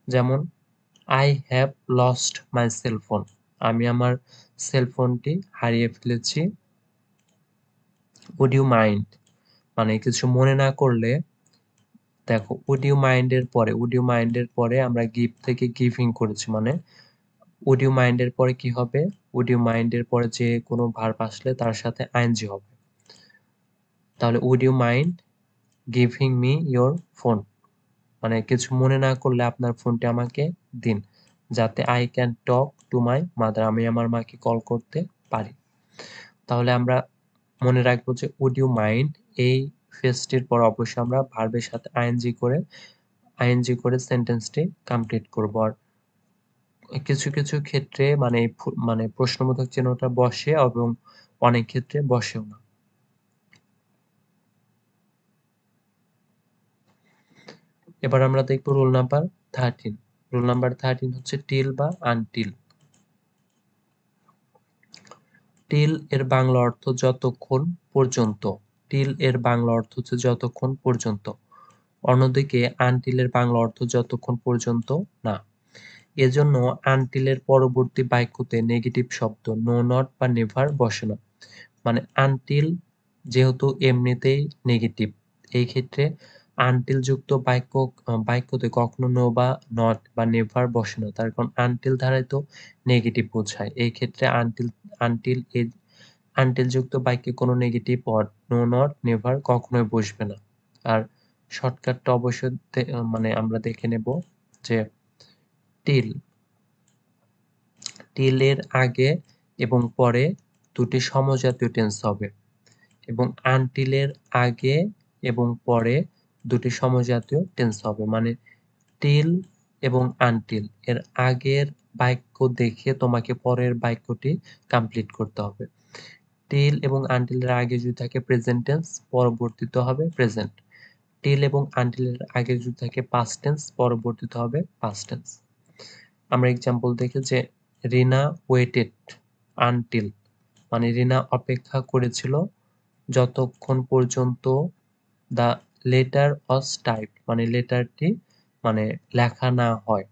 A: যেমন I have lost my cellphone আমি আমার সেলফোনটি হারিয়ে ফেলেছি। উড ইউ মাইন্ড মানে কিছু মনে না করলে, দেখো উড ইউ মাইন্ড এর পরে আমরা গিভ থেকে গিভিং করেছি মানে উড ইউ মাইন্ড এর পরে কি হবে? উড ইউ মাইন্ড এর পরে যে কোনো ভার্ব আসলে তার সাথে আইএনজি হবে। তাহলে would you mind giving me your phone মানে কিছু মনে না করলে আপনার ফোনটি আমাকে দিন যাতে I can talk to my mother আমি আমার মাকে কল করতে পারি। তাহলে আমরা মনে রাখবো যে উড ইউ মাইন্ড এই ফ্রেজটির পর অবশ্যই আমরা ভার্বের সাথে আইএনজি করে সেন্টেন্সটি কমপ্লিট করব। আর কিছু কিছু ক্ষেত্রে মানে মানে প্রশ্নবোধক চিহ্নটা বসে এবং অনেক ক্ষেত্রে বসেও না। এবার আমরা দেখব রুল নাম্বার 13। রুল নাম্বার 13 হচ্ছে টিল বা আনটিল। টিল এর বাংলা অর্থ যতক্ষণ পর্যন্ত। টিল এর বাংলা অর্থ হচ্ছে যতক্ষণ পর্যন্ত। অন্যদিকে আনটিল এর বাংলা অর্থ যতক্ষণ পর্যন্ত না। এজন্য আনটিল এর পরবর্তী বাক্যতে নেগেটিভ শব্দ নো নট বা নেভার বসে না। মানে আনটিল যেহেতু এমনিতেই নেগেটিভ, এই ক্ষেত্রে আনটিল যুক্ত বাক্যতে কখনো নো বা নট বা নেভার বসে না, তার কারণ আনটিল ধারায় তো নেগেটিভ বোঝায়। এই ক্ষেত্রে আনটিল আনটিল যুক্ত বাক্যে কোনো negative word no not never কখনোই বসবে না। আর শর্টকাটটা অবশ্যই মানে আমরা দেখে নেব যে টিল টিল এর আগে এবং পরে দুটি সমজাতীয় টেন্স হবে। এবং আনটিলের আগে এবং পরে দুটি সমজাতীয় টেন্স হবে। মানে টিল এবং আনটিল এর আগের বাক্য দেখে তোমাকে পরের বাক্যটি কমপ্লিট করতে হবে। টিল এবং আনটিলের আগে যদি থাকে প্রেজেন্ট টেন্স, পরবর্তীতে হবে প্রেজেন্ট। টিল এবং আনটিলের আগে যদি থাকে পাস্ট টেন্স, পরবর্তীতে হবে পাস্ট টেন্স। আমরা এক্সাম্পল দেখি যে রিনা ওয়েটেড আনটিল, মানে রিনা অপেক্ষা করেছিল যতক্ষণ পর্যন্ত দ্য লেটার ওয়াজ টাইপড, মানে লেটারটি মানে লেখা না হয়।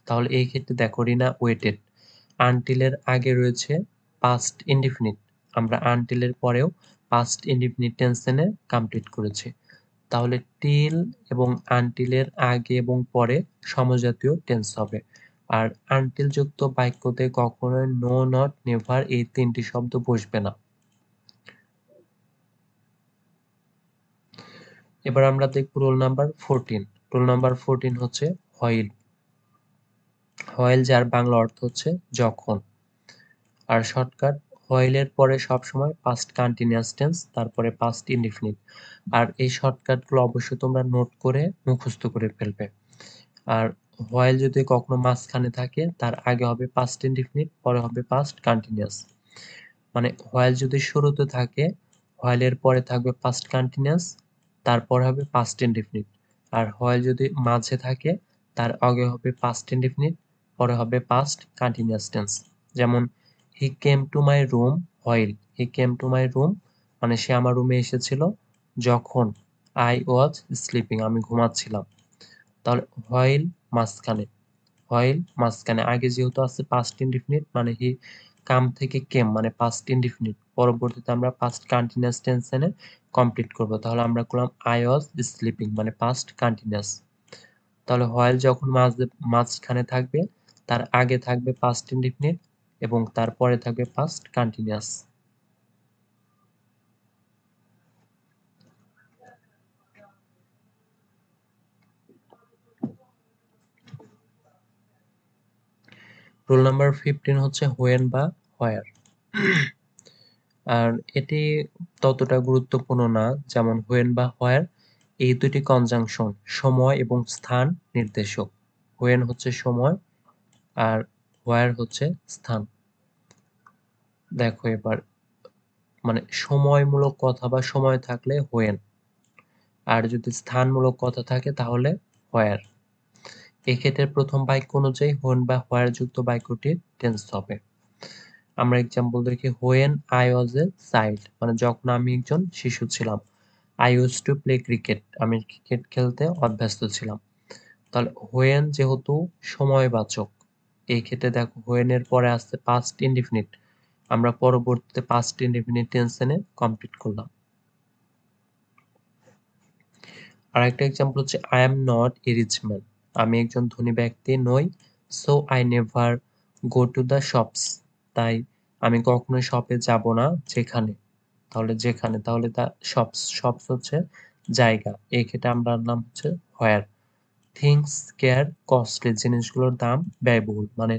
A: তাহলে এই ক্ষেত্রে দেখো রিনা ওয়েটেড, আনটিলের আগে রয়েছে পাস্ট ইনডিফিনিট, আমরা আনটিলের পরেও পাস্ট ইনডিফিনিট টেন্সে কমপ্লিট করেছি। তাহলে টিল এবং আনটিলের আগে এবং পরে সমজাতীয় টেন্স হবে। আর আনটিল যুক্ত বাক্যতে কখনোই নো, নট, নেভার এই তিনটি শব্দ বসবে না। এবার আমরা দেখব রুল নাম্বার 14। রুল নাম্বার 14 হচ্ছে হোয়াইল। হোয়াইল যার বাংলা অর্থ হচ্ছে যখন। আর শর্টকাট, হোয়াইলের পরে সবসময় পাস্ট কন্টিনিউয়াস টেন্স, তারপরে পাস্ট ইনডিফিনিট। আর এই শর্টকাটগুলো অবশ্যই তোমরা নোট করে মুখস্থ করে ফেলবে। আর হোয়াইল যদি কখনো মাঝখানে থাকে তার আগে হবে পাস্ট ইনডিফিনিট, পরে হবে পাস্ট কন্টিনিউয়াস। মানে হোয়াইল যদি শুরুতে থাকে, হোয়াইলের পরে থাকবে পাস্ট কন্টিনিউয়াস, তারপর হবে পাস্ট ইনডিফিনিট। আর হোয়াইল যদি মাঝে থাকে তার আগে হবে পাস্ট ইনডিফিনিট, পরে হবে পাস্ট কন্টিনিউয়াস টেন্স। যেমন he came to my room while, he came to my room মানে সে আমার রুমে এসেছিল যখন আই ওয়াজ স্লিপিং, আমি ঘুমাচ্ছিলাম। তাহলে হোয়াইল মাঝখানে, হোয়াইল মাঝখানে, আগে যেহেতু আছে পাস্ট ইনডিফিনিট মানে হি কাম থেকে কেম মানে পাস্ট ইনডিফিনিট, পরবর্তীতে আমরা পাস্ট কন্টিনিউয়াস টেন্সে কমপ্লিট করব। তাহলে আমরা করলাম আই ওয়াজ স্লিপিং মানে পাস্ট কন্টিনিউয়াস। তাহলে হোয়াইল যখন মাঝখানে থাকবে তার আগে থাকবে পাস্ট ইনডিফিনিট এবং তারপরে থাকবে পাস্ট কন্টিনিউয়াস। রুল নাম্বার 15 হচ্ছে হোয়েন বা হোয়ার। আর এটি ততটা গুরুত্বপূর্ণ না যেমন হোয়েন বা হোয়ার। এই দুটি কনজাংশন সময় এবং স্থান নির্দেশক। হোয়েন হচ্ছে সময় আর হোয়ার হচ্ছে স্থান। দেখো এবার, মানে সময়মূলক কথা বা সময় থাকলে হোয়েন, আর যদি স্থানমূলক কথা থাকে তাহলে হোয়ার। এক্ষেত্রে প্রথম বাক্য অনুযায়ী হোয়েন বা হোয়ার যুক্ত বাক্যটির টেন্স হবে। আমরা এক্সাম্পল দেখি when I was a child, মানে যখন আমি একজন শিশু ছিলাম। I use to play cricket, আমি ক্রিকেট খেলতে অভ্যস্ত ছিলাম। তাহলে হোয়েন যেহেতু সময়বাচক, এই ক্ষেত্রে দেখো হোয়েনের পরে আসছে পাস্ট ইনডিফিনিট, আমরা পরবর্তীতে পাস্ট ইনডিফিনিট টেন্সে কমপ্লিট করলাম। আর একটা এক্সাম্পল হচ্ছে I am not a rich man, আমি একজন ধনী ব্যক্তি নই। So I never go to the shops, তাই আমি কখনো শপে যাব না যেখানে। তাহলে যেখানে, তাহলে দা শপস, শপস হচ্ছে জায়গা, এই ক্ষেত্রে আমরা নাম হচ্ছে হোয়ার। থিংস কেয়ার কস্টলি, জিনিসগুলোর দাম ব্যয়বহুল, মানে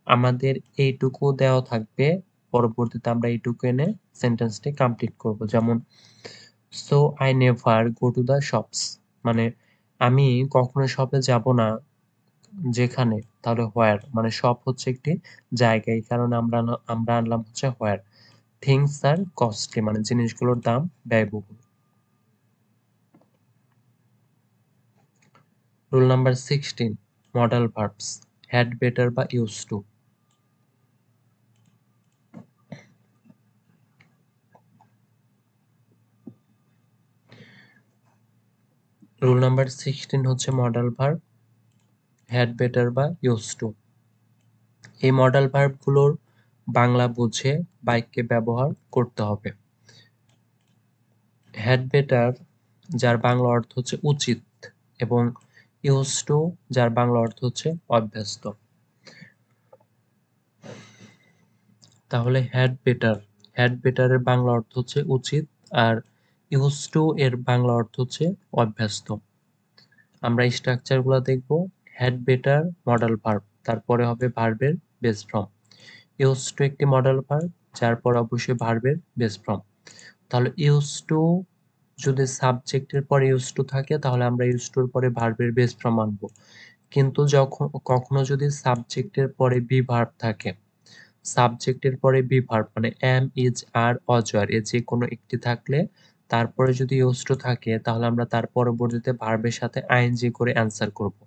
A: আমাদের এইটুকু দেওয়া থাকবে, পরবর্তীতে আমরা এইটুকু এনে সেন্টেন্সটি কমপ্লিট করব। যেমন so I never go to the shops, মানে আমি কখনো শপে যাব না যেখানে। তাহলে হোয়ার, মানে শপ হচ্ছে একটি জায়গা, এই কারণে আমরা আনলাম হচ্ছে হোয়ার। থিংস আর কস্টলি মানে জিনিসগুলোর দাম ব্যয়বহুল। Rule number 16 modal verbs, had, better বা ইউজ টু। রুল নাম্বার 16 হচ্ছে মডাল ভার্ব, হ্যাড, বেটার বা ইউজ টু। এই মডাল ভার্বগুলোর বাংলা বুঝে বাক্যে ব্যবহার করতে হবে। হ্যাড বেটার যার বাংলা অর্থ হচ্ছে উচিত এবং ইউজ টু যার বাংলা অর্থ হচ্ছে অভ্যস্ত। তাহলে হ্যাড বেটার, হ্যাড বেটারের বাংলা অর্থ হচ্ছে উচিত, আর ইউজ টু এর বাংলা অর্থ হচ্ছে অভ্যস্ত। আমরা স্ট্রাকচারগুলো দেখব। হ্যাড বেটার মডাল ভার্ব, তারপরে হবে ভার্বের বেস ফর্ম। ইউজ টু একটি মডাল ভার্ব যার পর অবশ্যই ভার্বের বেস ফর্ম। তাহলে ইউজড টু যদি সাবজেক্টের পরে ইউজড টু থাকে তাহলে আমরা ইউজড টুর পরে ভার্বের বেস ফর্ম আনবো। কিন্তু যখন কখনো যদি সাবজেক্টের পরে বি ভার্ব থাকে, সাবজেক্টের পরে বি ভার্ব মানে এম, ইজ, আর, অজয় এর যে কোনো একটি থাকলে তারপরে যদি ইউজড টু থাকে তাহলে আমরা তার পরবর্তীতে ভার্বের সাথে আইএনজি করে অ্যান্সার করব।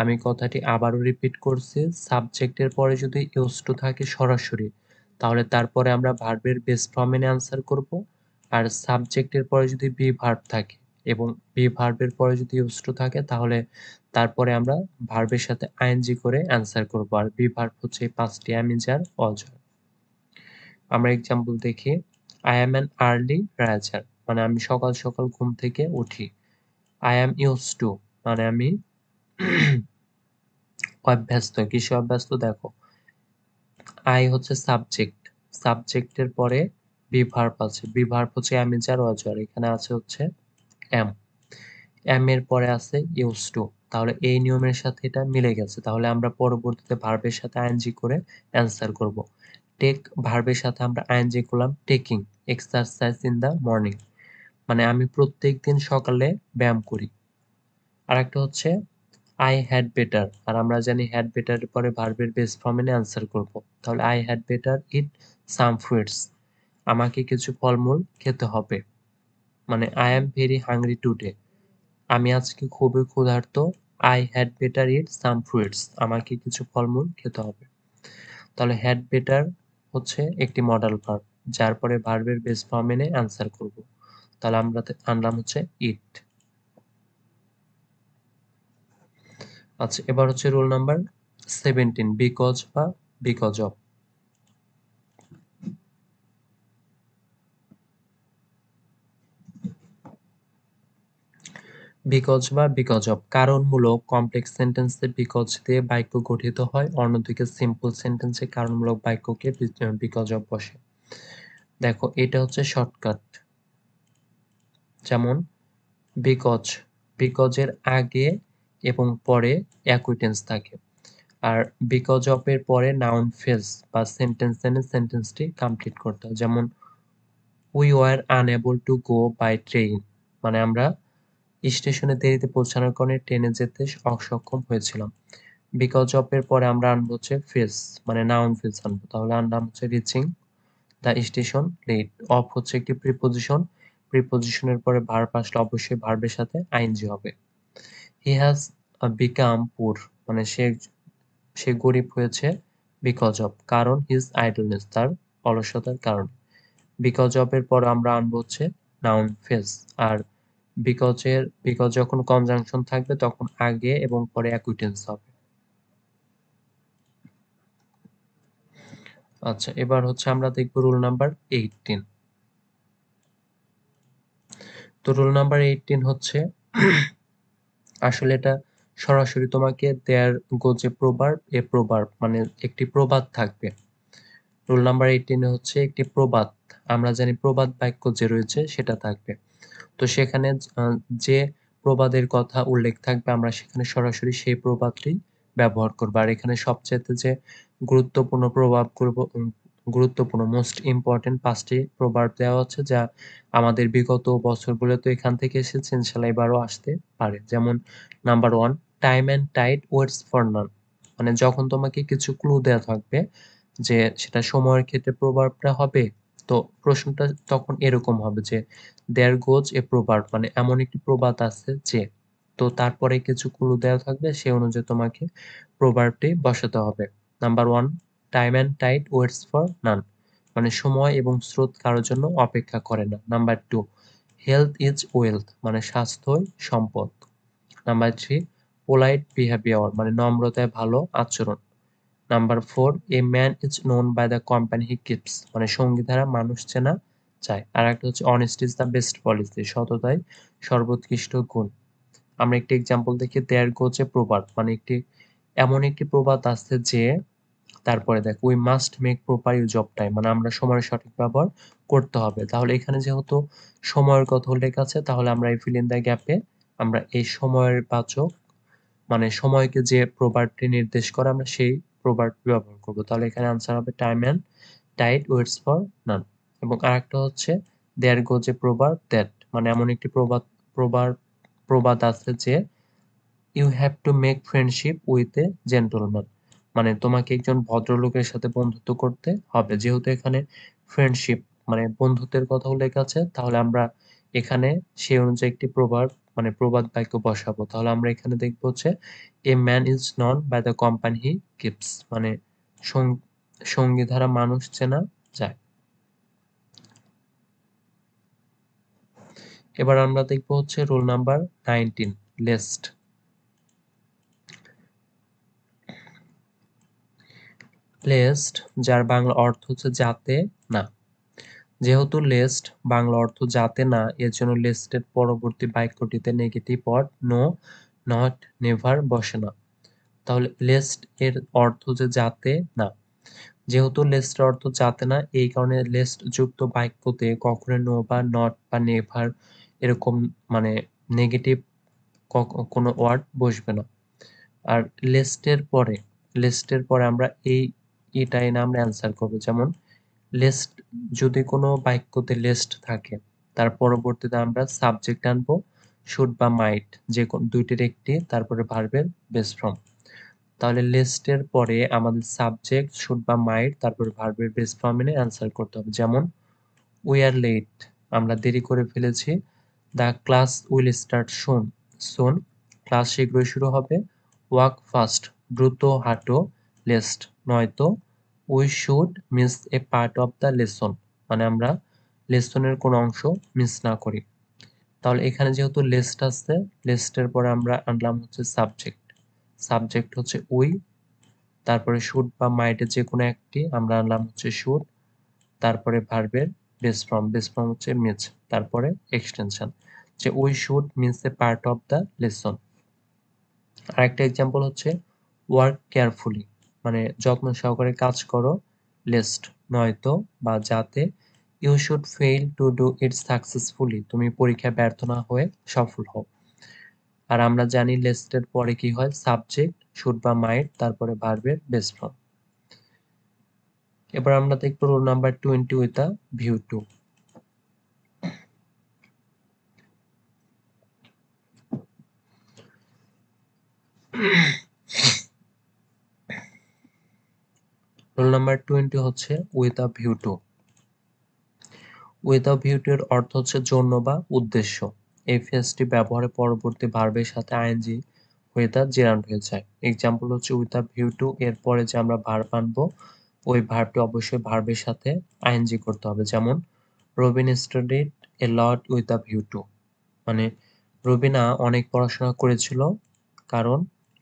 A: আমি কথাটি আবারও রিপিট করছি, সাবজেক্টের পরে যদি ইউজড টু থাকে সরাসরি তাহলে তারপরে আমরা ভার্বের বেস ফর্ম এনে অ্যান্সার করব। আর সাবজেক্টের পরে যদি বি ভার্ব থাকে এবং বি ভার্বের পরে যদি ইউজড টু থাকে তাহলে তারপরে আমরা ভার্বের সাথে আইএনজি করে অ্যান্সার করব। আর বি ভার্ব হচ্ছে এই পাঁচটি এম, ইজ, আর, অজয়। আমরা এক্সাম্পল দেখি। I am an early raiser মানে আমি সকাল সকাল ঘুম থেকে উঠি। আই অ্যাম ইউজড টু মানে আমি অভ্যস্ত। কিসে অভ্যস্ত দেখো, আই হচ্ছে সাবজেক্ট, সাবজেক্টের পরে বি ভার্ব আছে, বি ভার্ব হচ্ছে am is আর was are, এখানে আছে হচ্ছে am, am এর পরে আছে used to, তাহলে এই নিয়মের সাথে এটা মিলে গেছে। তাহলে আমরা পরবর্তীতে ভার্বের সাথে আইএনজি করে অ্যান্সার করব। টেক ভার্বের সাথে আমরা আইএনজি করলাম taking, exercise in the morning মানে আমি প্রত্যেকদিন সকালে ব্যায়াম করি। আরেকটা হচ্ছে আই হ্যাড বেটার, আর আমরা জানি হ্যাড বেটার এর পরে ভার্বের বেস ফর্ম এনে অ্যান্সার করব। তাহলে I had better it some fruits, আমাকে কিছু ফলমূল খেতে হবে। মানে I am very hungry today, আমি আজকে খুবই ক্ষুধার্ত। I had better it some fruits, আমাকে কিছু ফলমূল খেতে হবে। তাহলে হ্যাড বেটার হচ্ছে একটি মডাল ভার্ব যার পরে ভার্বের বেস ফর্ম এনে অ্যান্সার করব। তাহলে আমরা আনলাম হচ্ছে ইট। আচ্ছা, এবার হচ্ছে রুল নাম্বার 17, বিকজ বা বিকজ অফ। বিকজ বা বিকজ অফ কারণমূলক কমপ্লেক্স সেন্টেন্সে বিকজ দিয়ে বাক্য গঠিত হয়, অন্যদিকে সিম্পল সেন্টেন্সে কারণমূলক বাক্যকে বিকজ অফ বসে। দেখো এটা হচ্ছে শর্টকাট, যেমন বিকজ, বিকজের আগে এবং পরে একই টেন্স থাকে। আর বিকজ অফ এর পরে নাউন ফ্রেজ বা সেন্টেন্স এনে সেন্টেন্সটি কমপ্লিট করতে হয়। যেমন we were unable to go by train মানে আমরা স্টেশনে দেরিতে পৌঁছানোর কারণে ট্রেনে যেতে অসক্ষম হয়েছিলাম। বিকজ অফ এর পরে আমরা আনবো হচ্ছে ফ্রেজ মানে নাউন ফ্রেজ আনবো। তাহলে আনলাম হচ্ছে reaching the station late. Of হচ্ছে একটি প্রিপোজিশন, প্রিপোজিশনের পরে ভার্ব আসলে অবশ্যই ভার্বের সাথে আইএনজি হবে। হি হ্যাজ বিকাম পুর মানে সে গরিব হয়েছে বিকজ অফ কারণ হিজ আইডলনেস তার অলসতার কারণে। বিকজ অফ এর পর আমরা আনবো হচ্ছে নাউন ফ্রেজ। আর বিকজ যখন কনজাংশন থাকবে তখন আগে এবং পরে একই টেন্স হবে। আচ্ছা, এবার হচ্ছে আমরা দেখব রুল নাম্বার 18। তো রুল নাম্বার 18 হচ্ছে আসলে এটা সরাসরি তোমাকে দেয়ার গোজ এ প্রোভার্ব, এ প্রোভার্ব মানে একটি প্রবাদ থাকবে। রুল নাম্বার 18 এ হচ্ছে একটি প্রবাদ, আমরা জানি প্রবাদ বাক্য যে রয়েছে সেটা থাকবে। তো সেখানে যে প্রবাদের কথা উল্লেখ থাকবে আমরা সেখানে সরাসরি সেই প্রবাদটি ব্যবহার করব। আর এখানে সবচাইতে যে গুরুত্বপূর্ণ গুরুত্বপূর্ণ মোস্ট ইম্পর্টেন্ট 5টি প্রবাদ দেওয়া হচ্ছে যা আমাদের বিগত বছরগুলোতে এখান থেকে এসেছে, ইনশাআল্লাহ এবারও আসতে পারে। যেমন number 1, time and tide waits for none মানে যখন তোমাকে কিছু ক্লু দেওয়া থাকবে যে সেটা সময়ের ক্ষেত্রে প্রভাবটা হবে, তো প্রশ্নটা তখন এরকম হবে যে দেয়ার গোজ এ প্রবাদ মানে এমন একটি প্রবাদ আছে যে, তো তারপরে কিছু ক্লু দেওয়া থাকবে সে অনুযায়ী তোমাকে প্রবাদটি বসাতে হবে। Number 1, time and tide waits for none মানে সময় এবং স্রোত কারোর জন্য অপেক্ষা করে না। নাম্বার 2, হেলথ ইজ ওয়েলথ মানে স্বাস্থ্যই সম্পদ। নাম্বার 3, পোলাইট বিহেভিয়ার মানে নম্রতায় ভালো আচরণ। Number 4, a man is known by the company he keeps মানে সঙ্গী দ্বারা মানুষ চেনা যায়। আর একটা হচ্ছে honesty is the best policy সততাই সর্বোৎকৃষ্ট গুণ। আমরা একটি এক্সাম্পল দেখি, দেয়ার গোজ এ প্রবাদ মানে এমন একটি প্রবাদ আছে যে, তারপরে দেখ we must make proper use of time মানে আমরা সময়ের সঠিক ব্যবহার করতে হবে। তাহলে এখানে যেহেতু সময়ের কথা উল্লেখ আছে তাহলে আমরা এই ফিল ইন দ্য গ্যাপে আমরা এই সময়ের বাচক মানে সময়কে যে প্রবাদটি নির্দেশ করে আমরা সেই প্রবাদটি ব্যবহার করব। তাহলে এখানে আনসার হবে time and tide waits for none. এবং আরেকটা হচ্ছে দেয়ার গোজ এ প্রবাদ দ্যাট, মানে এমন একটি প্রবাদ আছে যে you have to make friendship with a gentleman, মানে তোমাকে একজন ভদ্রলোকের সাথে বন্ধুত্ব করতে হবে। যেহেতু এখানে ফ্রেন্ডশিপ মানে বন্ধুত্বের কথা উল্লেখ আছে, তাহলে আমরা এখানে সেই অনুযায়ী একটি মানে প্রবাদ বাক্য বসাবো। তাহলে আমরা এখানে দেখবো হচ্ছে a man is known by the company he keeps, মানে সঙ্গী দ্বারা মানুষ চেনা যায়। এবার আমরা দেখবো হচ্ছে রোল নাম্বার 19, লেস্ট। লেস্ট যার বাংলা অর্থ হচ্ছে যাতে না। যেহেতু লেস্ট বাংলা অর্থ যাতে না, এর জন্য লেস্টের পরবর্তী বাক্যটিতে negative word no, not, never বসে না। তাহলে লেস্ট এর অর্থ যে যাতে না, যেহেতু লেস্টের অর্থ যাতে না, এই কারণে লেস্ট যুক্ত বাক্যতে কখনো নো বা নট বা নেভার এরকম মানে নেগেটিভ কোনো ওয়ার্ড বসবে না। আর লেস্টের পরে আমরা এটাই না আমরা অ্যান্সার করবো। যেমন লেস্ট, যদি কোনো বাক্যতে লেস্ট থাকে তার পরবর্তীতে আমরা সাবজেক্ট আনবো শুড বা মাইট, যে কোন দুইটির একটি, তারপরে ভার্বের বেস ফর্ম। তাহলে লিস্টের পরে আমাদের সাবজেক্ট শুড বা মাইট তারপরে ভার্বের বেস ফর্ম এনে অ্যান্সার করতে হবে। যেমন উই আর লেট, আমরা দেরি করে ফেলেছি। The class will start soon, soon, class শীঘ্রই শুরু হবে। ওয়াক ফাস্ট, দ্রুত হাঁটো। লেস্ট, নয়তো। We should miss a part of the lesson, মানে আমরা লেসনের কোনো অংশ মিস না করি। তাহলে এখানে যেহেতু লেস্ট আছে, লেস্টের পরে আমরা আনলাম হচ্ছে সাবজেক্ট, সাবজেক্ট হচ্ছে উই, তারপরে শুড বা মাইটের যে কোনো একটি আমরা আনলাম হচ্ছে শুড, তারপরে ভার্বের বেস ফর্ম হচ্ছে মিস, তারপরে এক্সটেনশন, যে we should miss a part of the lesson. আরেকটা এক্সাম্পল হচ্ছে ওয়ার্ক কেয়ারফুলি, মানে যত্ন সহকারে কাজ করো। লেস্ট, নয়তো বা যাতে। You should fail to do it successfully, তুমি পরীক্ষায় ব্যর্থ না হয়ে সফল হও। আর আমরা জানি লেস্টের পরে কি হয়, সাবজেক্ট শুড বা মাইট তারপরে ভার্বের বেস ফর্ম। এবার আমরা দেখবো roll number 20 with a view two. Roll number 20 হচ্ছে with a view two. With a view to এর অর্থ হচ্ছে জন্য বা উদ্দেশ্য। এই ফ্রেজটি ব্যবহারের পরবর্তী ভার্বের সাথে আইএনজি উইথ আ জেরান্ড হয়ে যায়। এক্সাম্পল হচ্ছে উইথ আ ভিউ টু এর পরে যে আমরা ভার্ব আনবো, ওই ভার্বটি অবশ্যই ভার্বের সাথে আইএনজি করতে হবে। যেমন Robin studied A lot with a view to, মানে রবিনা অনেক পড়াশোনা করেছিল কারণ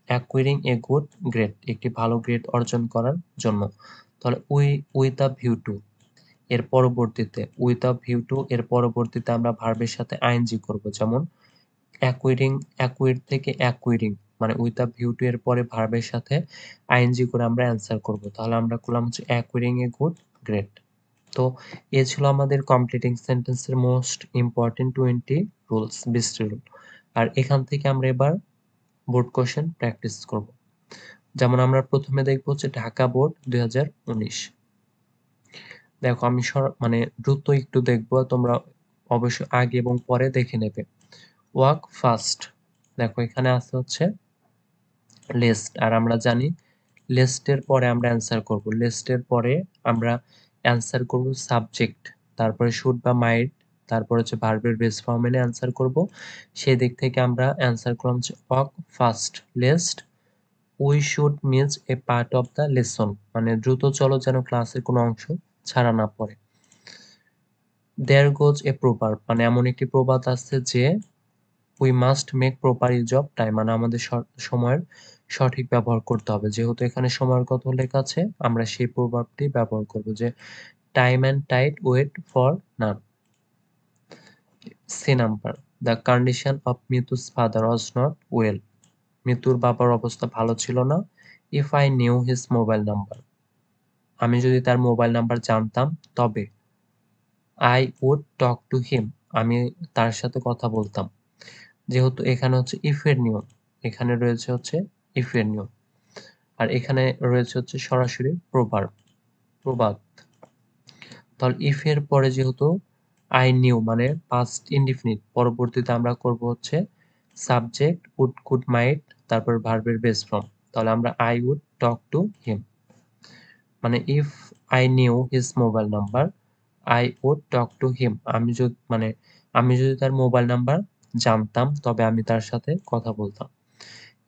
A: অ্যাকুইরিং এ গুড গ্রেড, একটি ভালো গ্রেড অর্জন করার জন্য। তাহলে উইথ আ ভিউ টু এর পরবর্তীতে, উইথ আ ভিউ টু এর পরবর্তীতে আমরা ভার্বের সাথে আইএনজি করব। যেমন অ্যাকুইর থেকে অ্যাকুইরিং, মানে উইথ আ ভিউ টু এর পরে ভার্বের সাথে আইএনজি করে আমরা অ্যান্সার করব। তাহলে আমরা করলাম হচ্ছে অ্যাকুইরিং এ গুড গ্রেড। তো এ ছিল আমাদের কমপ্লিটিং সেন্টেন্সের মোস্ট ইম্পর্টেন্ট 20 রুলস, 20টি রুল। আর এখান থেকে আমরা এবার বোর্ড কোশ্চেন প্র্যাকটিস করব। যেমন আমরা প্রথমে দেখব হচ্ছে ঢাকা বোর্ড 2019। দেখো আমি মানে দ্রুত একটু দেখবো, তোমরা অবশ্যই আগে এবং পরে দেখে নেবে। ওয়াক ফাস্ট, দেখো এখানে আছে হচ্ছে লিস্ট, আর আমরা জানি লিস্টের পরে আমরা অ্যান্সার করব। লিস্টের পরে আমরা অ্যান্সার করব সাবজেক্ট, তারপরে শুড বা মাইট, তারপর হচ্ছে ভার্বের বেস ফর্ম এনে অ্যান্সার করব। সেই দিক থেকে আমরা অ্যান্সার করলাম হচ্ছে walk fast lest we should miss a part of the lesson, মানে দ্রুত চলো যেন ক্লাসের কোনো অংশ ছাড়া না পড়ে। দেয়ার গোজ এ প্রভার্ব, মানে এমন একটি প্রবাদ আছে যে we must make proper use of time, মানে আমাদের সময়ের সঠিক ব্যবহার করতে হবে। যেহেতু এখানে সময়ের কথা উল্লেখ আছে, আমরা সেই প্রভাবটি ব্যবহার করব যে time and tide wait for none. C number, the condition of Mitu's father was not well, মিতুর বাবার অবস্থা ভালো ছিল না। If I knew his mobile number, আমি যদি তার মোবাইল নাম্বার জানতাম তবে। I would talk to him, আমি তার সাথে কথা বলতাম। যেহেতু এখানে হচ্ছে ইফ এর নিয়ম, এখানে রয়েছে হচ্ছে ইফ এর নিয়ম, আর এখানে রয়েছে হচ্ছে সরাসরি প্রবাদ। তাহলে ইফ এর পরে যেহেতু আই নিউ মানে পাস্ট ইনডিফিনিট, পরবর্তীতে আমরা করব হচ্ছে সাবজেক্ট উড কুড মাইট তারপর ভার্বের বেস ফর্ম। তাহলে আমরা I would talk to him, মানে if I knew his mobile number I would talk to him, আমি যদি তার মোবাইল নাম্বার জানতাম তবে আমি তার সাথে কথা বলতাম।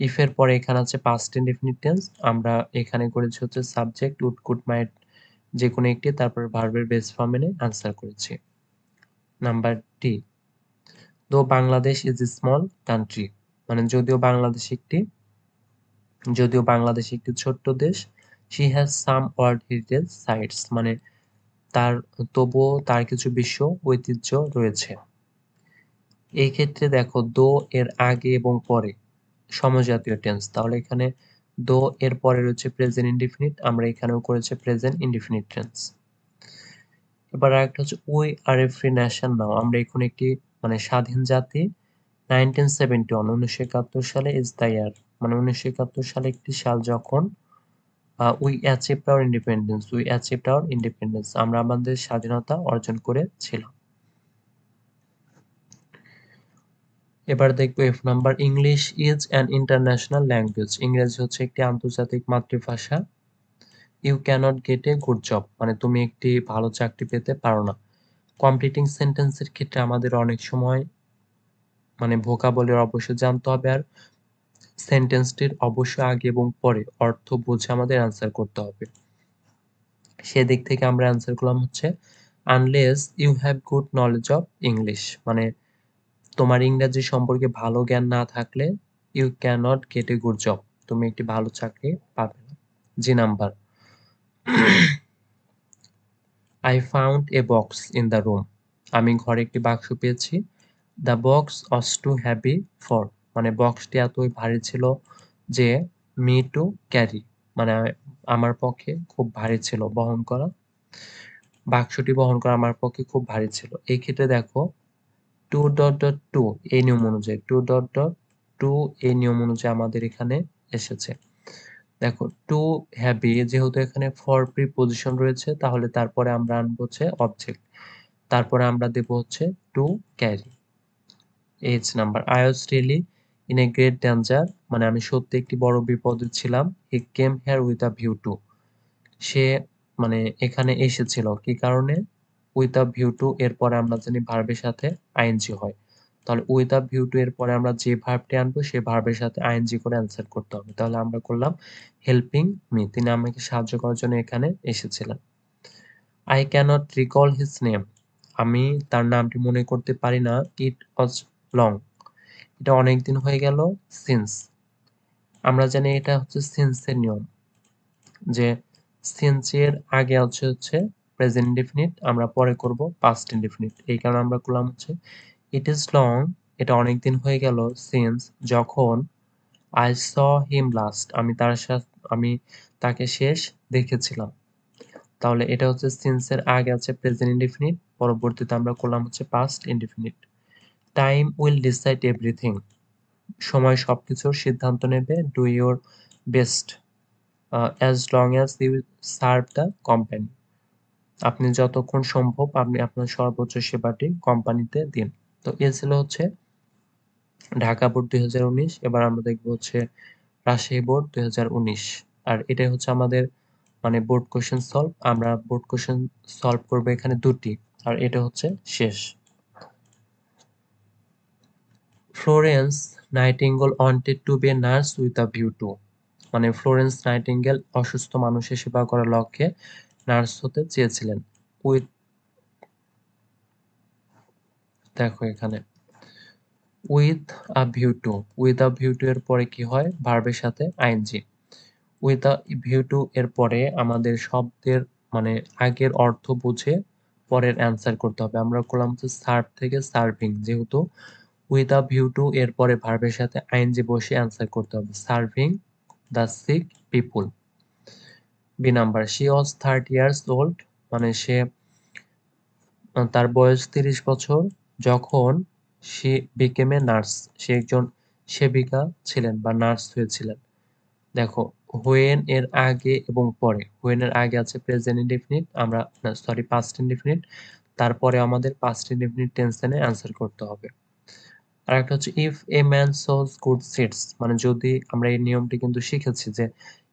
A: ইফ এর পরে এখানে আছে পাস্ট ইনডিফিনিট টেন্স, আমরা এখানে করেছি হচ্ছে সাবজেক্ট উড কুড মাইট যে কোনো একটি, তারপর ভার্বের বেস ফর্ম এনে আনসার করেছি। নাম্বার ডি, দো Bangladesh is a small country, মানে যদিও বাংলাদেশ একটি ছোট্ট দেশ, she has some world heritage sites, মানে তবুও তার কিছু বিশ্ব ঐতিহ্য রয়েছে। এই ক্ষেত্রে দেখো দো এর আগে এবং পরে সমজাতীয় টেন্স, তাহলে এখানে দো এর পরে রয়েছে প্রেজেন্ট ইনডিফিনিট, আমরা এখানেও করেছে প্রেজেন্ট ইনডিফিনিট টেন্স। এবার আরেকটা হচ্ছে we are a free nation now, আমরা এখন একটি স্বাধীন জাতি। 1971 সালে ইজ দ্য ইয়ার, মানে 1971 সালে একটি সাল যখন উই অ্যাচিভড আওয়ার ইন্ডিপেন্ডেন্স, আমরা আমাদের স্বাধীনতা অর্জন করেছিলাম। এবার দেখবো F number, English is an international language, ইংরেজি হচ্ছে একটি আন্তর্জাতিক মাতৃভাষা। You cannot get a good job, মানে তুমি একটি ভালো চাকরি পেতে পারো না। কমপ্লিটিং সেন্টেন্সের ক্ষেত্রে আমাদের অনেক সময় ভোকাবুলারি অবশ্যই জানতে হবে, আর সেন্টেন্সটির অবশ্যই আগে এবং পরে অর্থ বুঝে আমাদের অ্যান্সার করতে হবে। সেদিক থেকে আমরা অ্যান্সার করলাম হচ্ছে unless you have good knowledge of English, মানে তোমার ইংরেজি সম্পর্কে ভালো জ্ঞান না থাকলে you cannot get a good job, তুমি একটি ভালো চাকরি পাবে না। G number, I found a box in the room, আমি ঘরে একটি বাক্স পেয়েছি। The box was too heavy for, মানে বক্সটি এতই ভারী ছিল যে মি টু ক্যারি, মানে আমার পক্ষে খুব ভারী ছিল বহন করা, বাক্সটি বহন করা আমার পক্ষে খুব ভারী ছিল। এই ক্ষেত্রে দেখো টু ডট ডট টু এই নিয়ম অনুযায়ী আমাদের এখানে এসেছে। দেখো টু হ্যাভি, যেহেতু এখানে ফর প্রিপজিশন রয়েছে তাহলে তারপরে আমরা আনবো হচ্ছে অবজেক্ট, তারপরে আমরা দেব হচ্ছে to carry. H number, I was really in a great danger, মানে আমি সত্যি একটি বড় বিপদে ছিলাম। He came here with a view to, সে এখানে এসেছিল কি কারণে? উইথ আ ভিউ টু এর পরে আমরা জানি ভার্বের সাথে আইএনজি হয়, তাহলে উইথ আ ভিউ টু এর পরে আমরা যে ভার্বটি আনবো সেই ভার্বের সাথে আইএনজি করে অ্যান্সার করতে হবে। তাহলে আমরা করলাম হেল্পিং মি, তিনি আমাকে সাহায্য করার জন্য এখানে এসেছিলেন। I can't recall his name, আমি তার নামটি মনে করতে পারি না। ইট ওয়াজ লং, এটা অনেক দিন হয়ে গেল। সিন্স, আমরা জানি এটা হচ্ছে সিন্সের নিয়ম, যে সিন্সের আগে হচ্ছে প্রেজেন্ট ইনডিফিনিট, আমরা পরে করব পাস্ট ইনডিফিনিট। এই কারণে আমরা করলাম হচ্ছে ইট ইজ লং, এটা অনেক দিন হয়ে গেল, সিন্স যখন আই স হিম লাস্ট, আমি তাকে শেষ দেখেছিলাম। তাহলে এটা হচ্ছে সিন্সের আগে আছে প্রেজেন্ট ইনডিফিনিট, পরবর্তীতে আমরা করলাম হচ্ছে past indefinite. Time will decide everything, সময় সবকিছুর সিদ্ধান্ত নেবে। Do your best as long as you serve the company, আপনি যতক্ষণ সম্ভব আপনি আপনার সর্বোচ্চ সেবাটি কোম্পানিতে দিন। তো এ ছিল হচ্ছে ঢাকা বোর্ড 2019। এবার আমরা দেখবো হচ্ছে রাজশাহী বোর্ড 2019, আর এটাই হচ্ছে আমাদের বোর্ড কোশ্চেন সলভ। আমরা বোর্ড কোশ্চেন সলভ করবো এখানে দুটি, আর এটা হচ্ছে শেষ। Florence Nightingale wanted to be a nurse with a view to, মানে ফ্লোরেন্স নাইটিঙ্গেল অসুস্থ মানুষের সেবা করার লক্ষ্যে নার্স হতে চেয়েছিলেন। উইথ, দেখো এখানে উইথ আ ভিউ টু এর পরে কি হয়? ভার্বের সাথে ING. With a view to এর পরে আমাদের শব্দের আগের অর্থ বুঝে পরের অ্যান্সার করতে হবে। আমরা করলাম হচ্ছে সার্ভ থেকে সার্ভিং, যেহেতু উইথ আ ভিউ টু এর পরে ভার্বের সাথে আইএনজি বসে অ্যান্সার করতে হবে, serving the sick people. B number, she was 30 years old, মানে তার বয়স 30 বছর যখন সে বিকেম এ নার্স, সে একজন সেবিকা ছিলেন বা নার্স হয়েছিলেন। দেখো হোয়েন এর আগে এবং পরে, হোয়েন এর আগে আছে প্রেজেন্ট ইনডিফিনিট, পাস্ট ইনডিফিনিট, তারপরে আমাদের past indefinite tense A answer করতে হবে। আরেকটা হচ্ছে if a man sows good seeds, মানে যদি আমরা এই নিয়মটি কিন্তু শিখেছি যে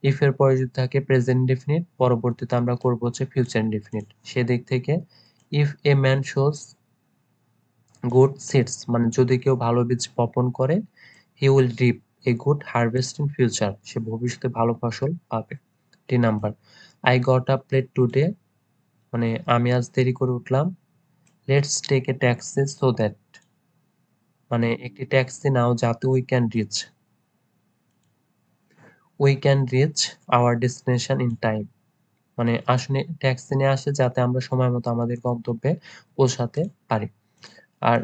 A: if এর পরে যদি থাকে প্রেজেন্ট indefinite, পরবর্তীতে আমরা করব হচ্ছে ফিউচার indefinite। সেদিক থেকে if a man sows good seeds, মানে যদি কেউ ভালো বীজ বপন করে, he will reap a good harvest in future, সে ভবিষ্যতে ভালো ফসল পাবে। 3 number, I got up late today, মানে আমি আজ দেরি করে উঠলাম। Let's take a taxi so that, মানে একটি ট্যাক্সি নাও যাতে we can reach our destination in time, মানে আসলে ট্যাক্সি নিয়ে আসে যাতে আমরা সময় মতো আমাদের গন্তব্যে পৌঁছাতে পারি। আর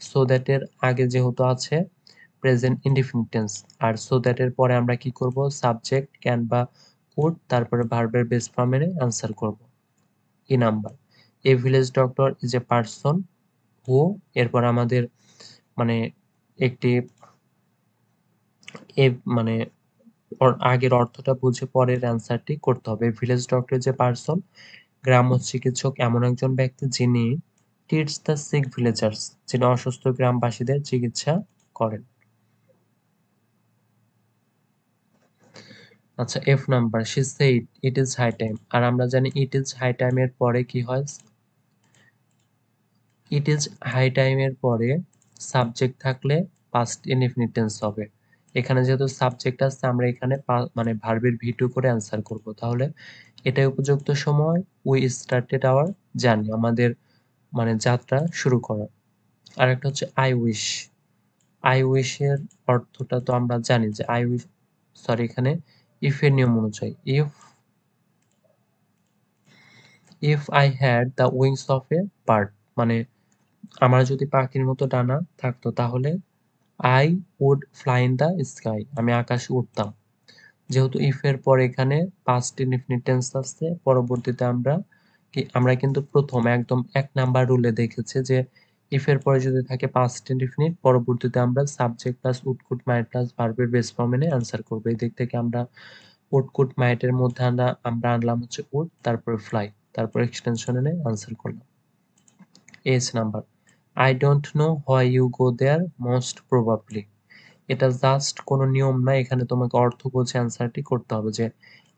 A: so that এর আগে যেহেতু আছে প্রেজেন্ট ইনডিফিনিট টেন্স, আর so that এর পরে আমরা কি করব, সাবজেক্ট ক্যান বা কুড, তারপরে ভার্বের বেস ফর্ম এনে অ্যান্সার করব। E number, a village doctor is a person who, এরপর আমাদের মানে একটি মানে আগের অর্থটা বুঝে পরের অ্যান্সারটি করতে হবে। ভিলেজ ডক্টর যে পারসন, গ্রাম্য চিকিৎসক এমন একজন ব্যক্তি যিনি ট্রিটস দ্য সিক ভিলেজার্স, যিনি অসুস্থ গ্রামবাসীদের চিকিৎসা করেন। আচ্ছা, F number, she said it is high time, আর আমরা জানি ইট ইজ হাই টাইম এর পরে কি হয়, ইট ইজ হাই টাইম এর পরে সাবজেক্ট থাকলে পাস্ট ইনডিফিনিট টেন্স হবে। এখানে যেহেতু সাবজেক্ট আছে, আমরা এখানে মানে ভার্বের ভি2 করে অ্যান্সার করব। তাহলে এটাই উপযুক্ত সময়, উই স্টার্টেড আওয়ার জার্নি, আমাদের মানে যাত্রা শুরু করার। আরেকটা হচ্ছে আই উইশ। আই উইশ এর অর্থটা তো আমরা জানি যে আই উইশ, সরি, এখানে ইফ এর নিয়ম অনুযায়ী, if I had the wings of a bird, মানে আমার যদি পাখির মতো ডানা থাকতো তাহলে I would fly in the sky, আমি আকাশে উড়তাম। যেহেতু ইফ এর পর এখানে পাস্ট ইনডিফিনিট টেন্স আছে, পরবর্তীতে আমরা কিন্তু প্রথম একদম ১ নাম্বার রুলে দেখেছি যে ইফ এর পরে যদি থাকে পাস্ট ইনডিফিনিট, পরবর্তীতে আমরা subject plus would could might plus ভার্বের বেস ফর্ম এনে অ্যান্সার করব। এই দিক থেকে আমরা উড কুড মাইট এর মধ্যে আমরা আনলাম হচ্ছে উড, তারপরে ফ্লাই, তারপর এক্সটেনশন এনে অ্যান্সার করলাম। Age number, I don't know why you go there most probably, এটা জাস্ট কোনো নিয়ম না, এখানে তোমাকে অর্থ বুঝে অ্যান্সারটি করতে হবে যে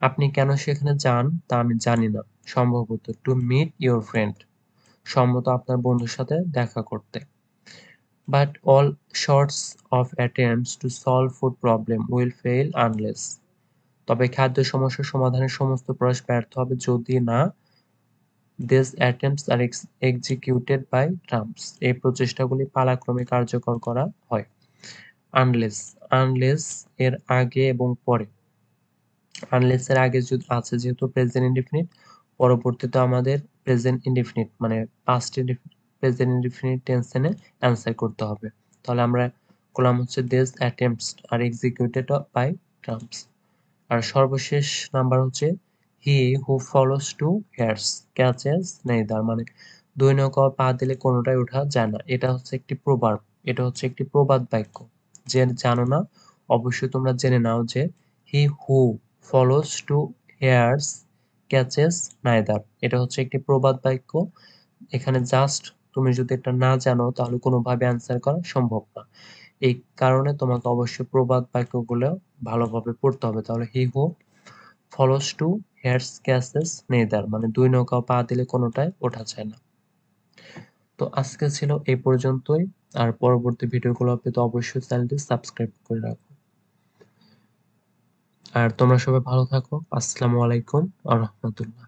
A: আপনি কেন সেখানে যান তা আমি জানি না, সম্ভবত টু মিট ইউর ফ্রেন্ড, সম্ভবত আপনার বন্ধুর সাথে দেখা করতে। But all sorts of attempts to solve food problem will fail unless, তবে খাদ্য সমস্যার সমাধানের সমস্ত প্রয়াস ব্যর্থ হবে যদি না this attempts are executed by trumps, এই প্রচেষ্টাগুলি পালাক্রমে কার্যকর করা হয়। আনলেস, আনলেস এর আগে এবং পরে, আনলেস এর আগে যদি আছে যেহেতু প্রেজেন্ট ইনডিফিনিট, পরবর্তীতে আমাদের প্রেজেন্ট ইনডিফিনিট মানে past indefinite present indefinite tense এনে অ্যান্সার করতে হবে। তাহলে আমরা করলাম হচ্ছে this attempts are executed by trumps. আর সর্বশেষ নাম্বার হচ্ছে he who follows two hares catches neither, মানে দুই নৌকা পা দিলে কোনোটাই ওঠা যায় না, এটা হচ্ছে একটি প্রবাদ, এটা হচ্ছে একটি প্রবাদ বাক্য। যে জানো না অবশ্যই তোমরা জেনে নাও যে he who follows two hares catches neither, এটা হচ্ছে একটি প্রবাদ বাক্য। এখানে জাস্ট তুমি যদি এটা না জানো তাহলে কোনোভাবে অ্যান্সার করা সম্ভব না। এই কারণে তোমাকে অবশ্যই প্রবাদ বাক্যগুলো ভালোভাবে পড়তে হবে। তাহলে he who follows two hares catches neither, মানে দুই নৌকা পা দিলে কোনোটায় ওঠা যায় না। তো আজকে ছিল এই পর্যন্তই, আর পরবর্তী ভিডিওগুলো পেতে অবশ্যই চ্যানেলটি সাবস্ক্রাইব করে রাখো। আর তোমরা সবাই ভালো থাকো। আসসালামু আলাইকুম ওয়া রাহমাতুল্লাহ।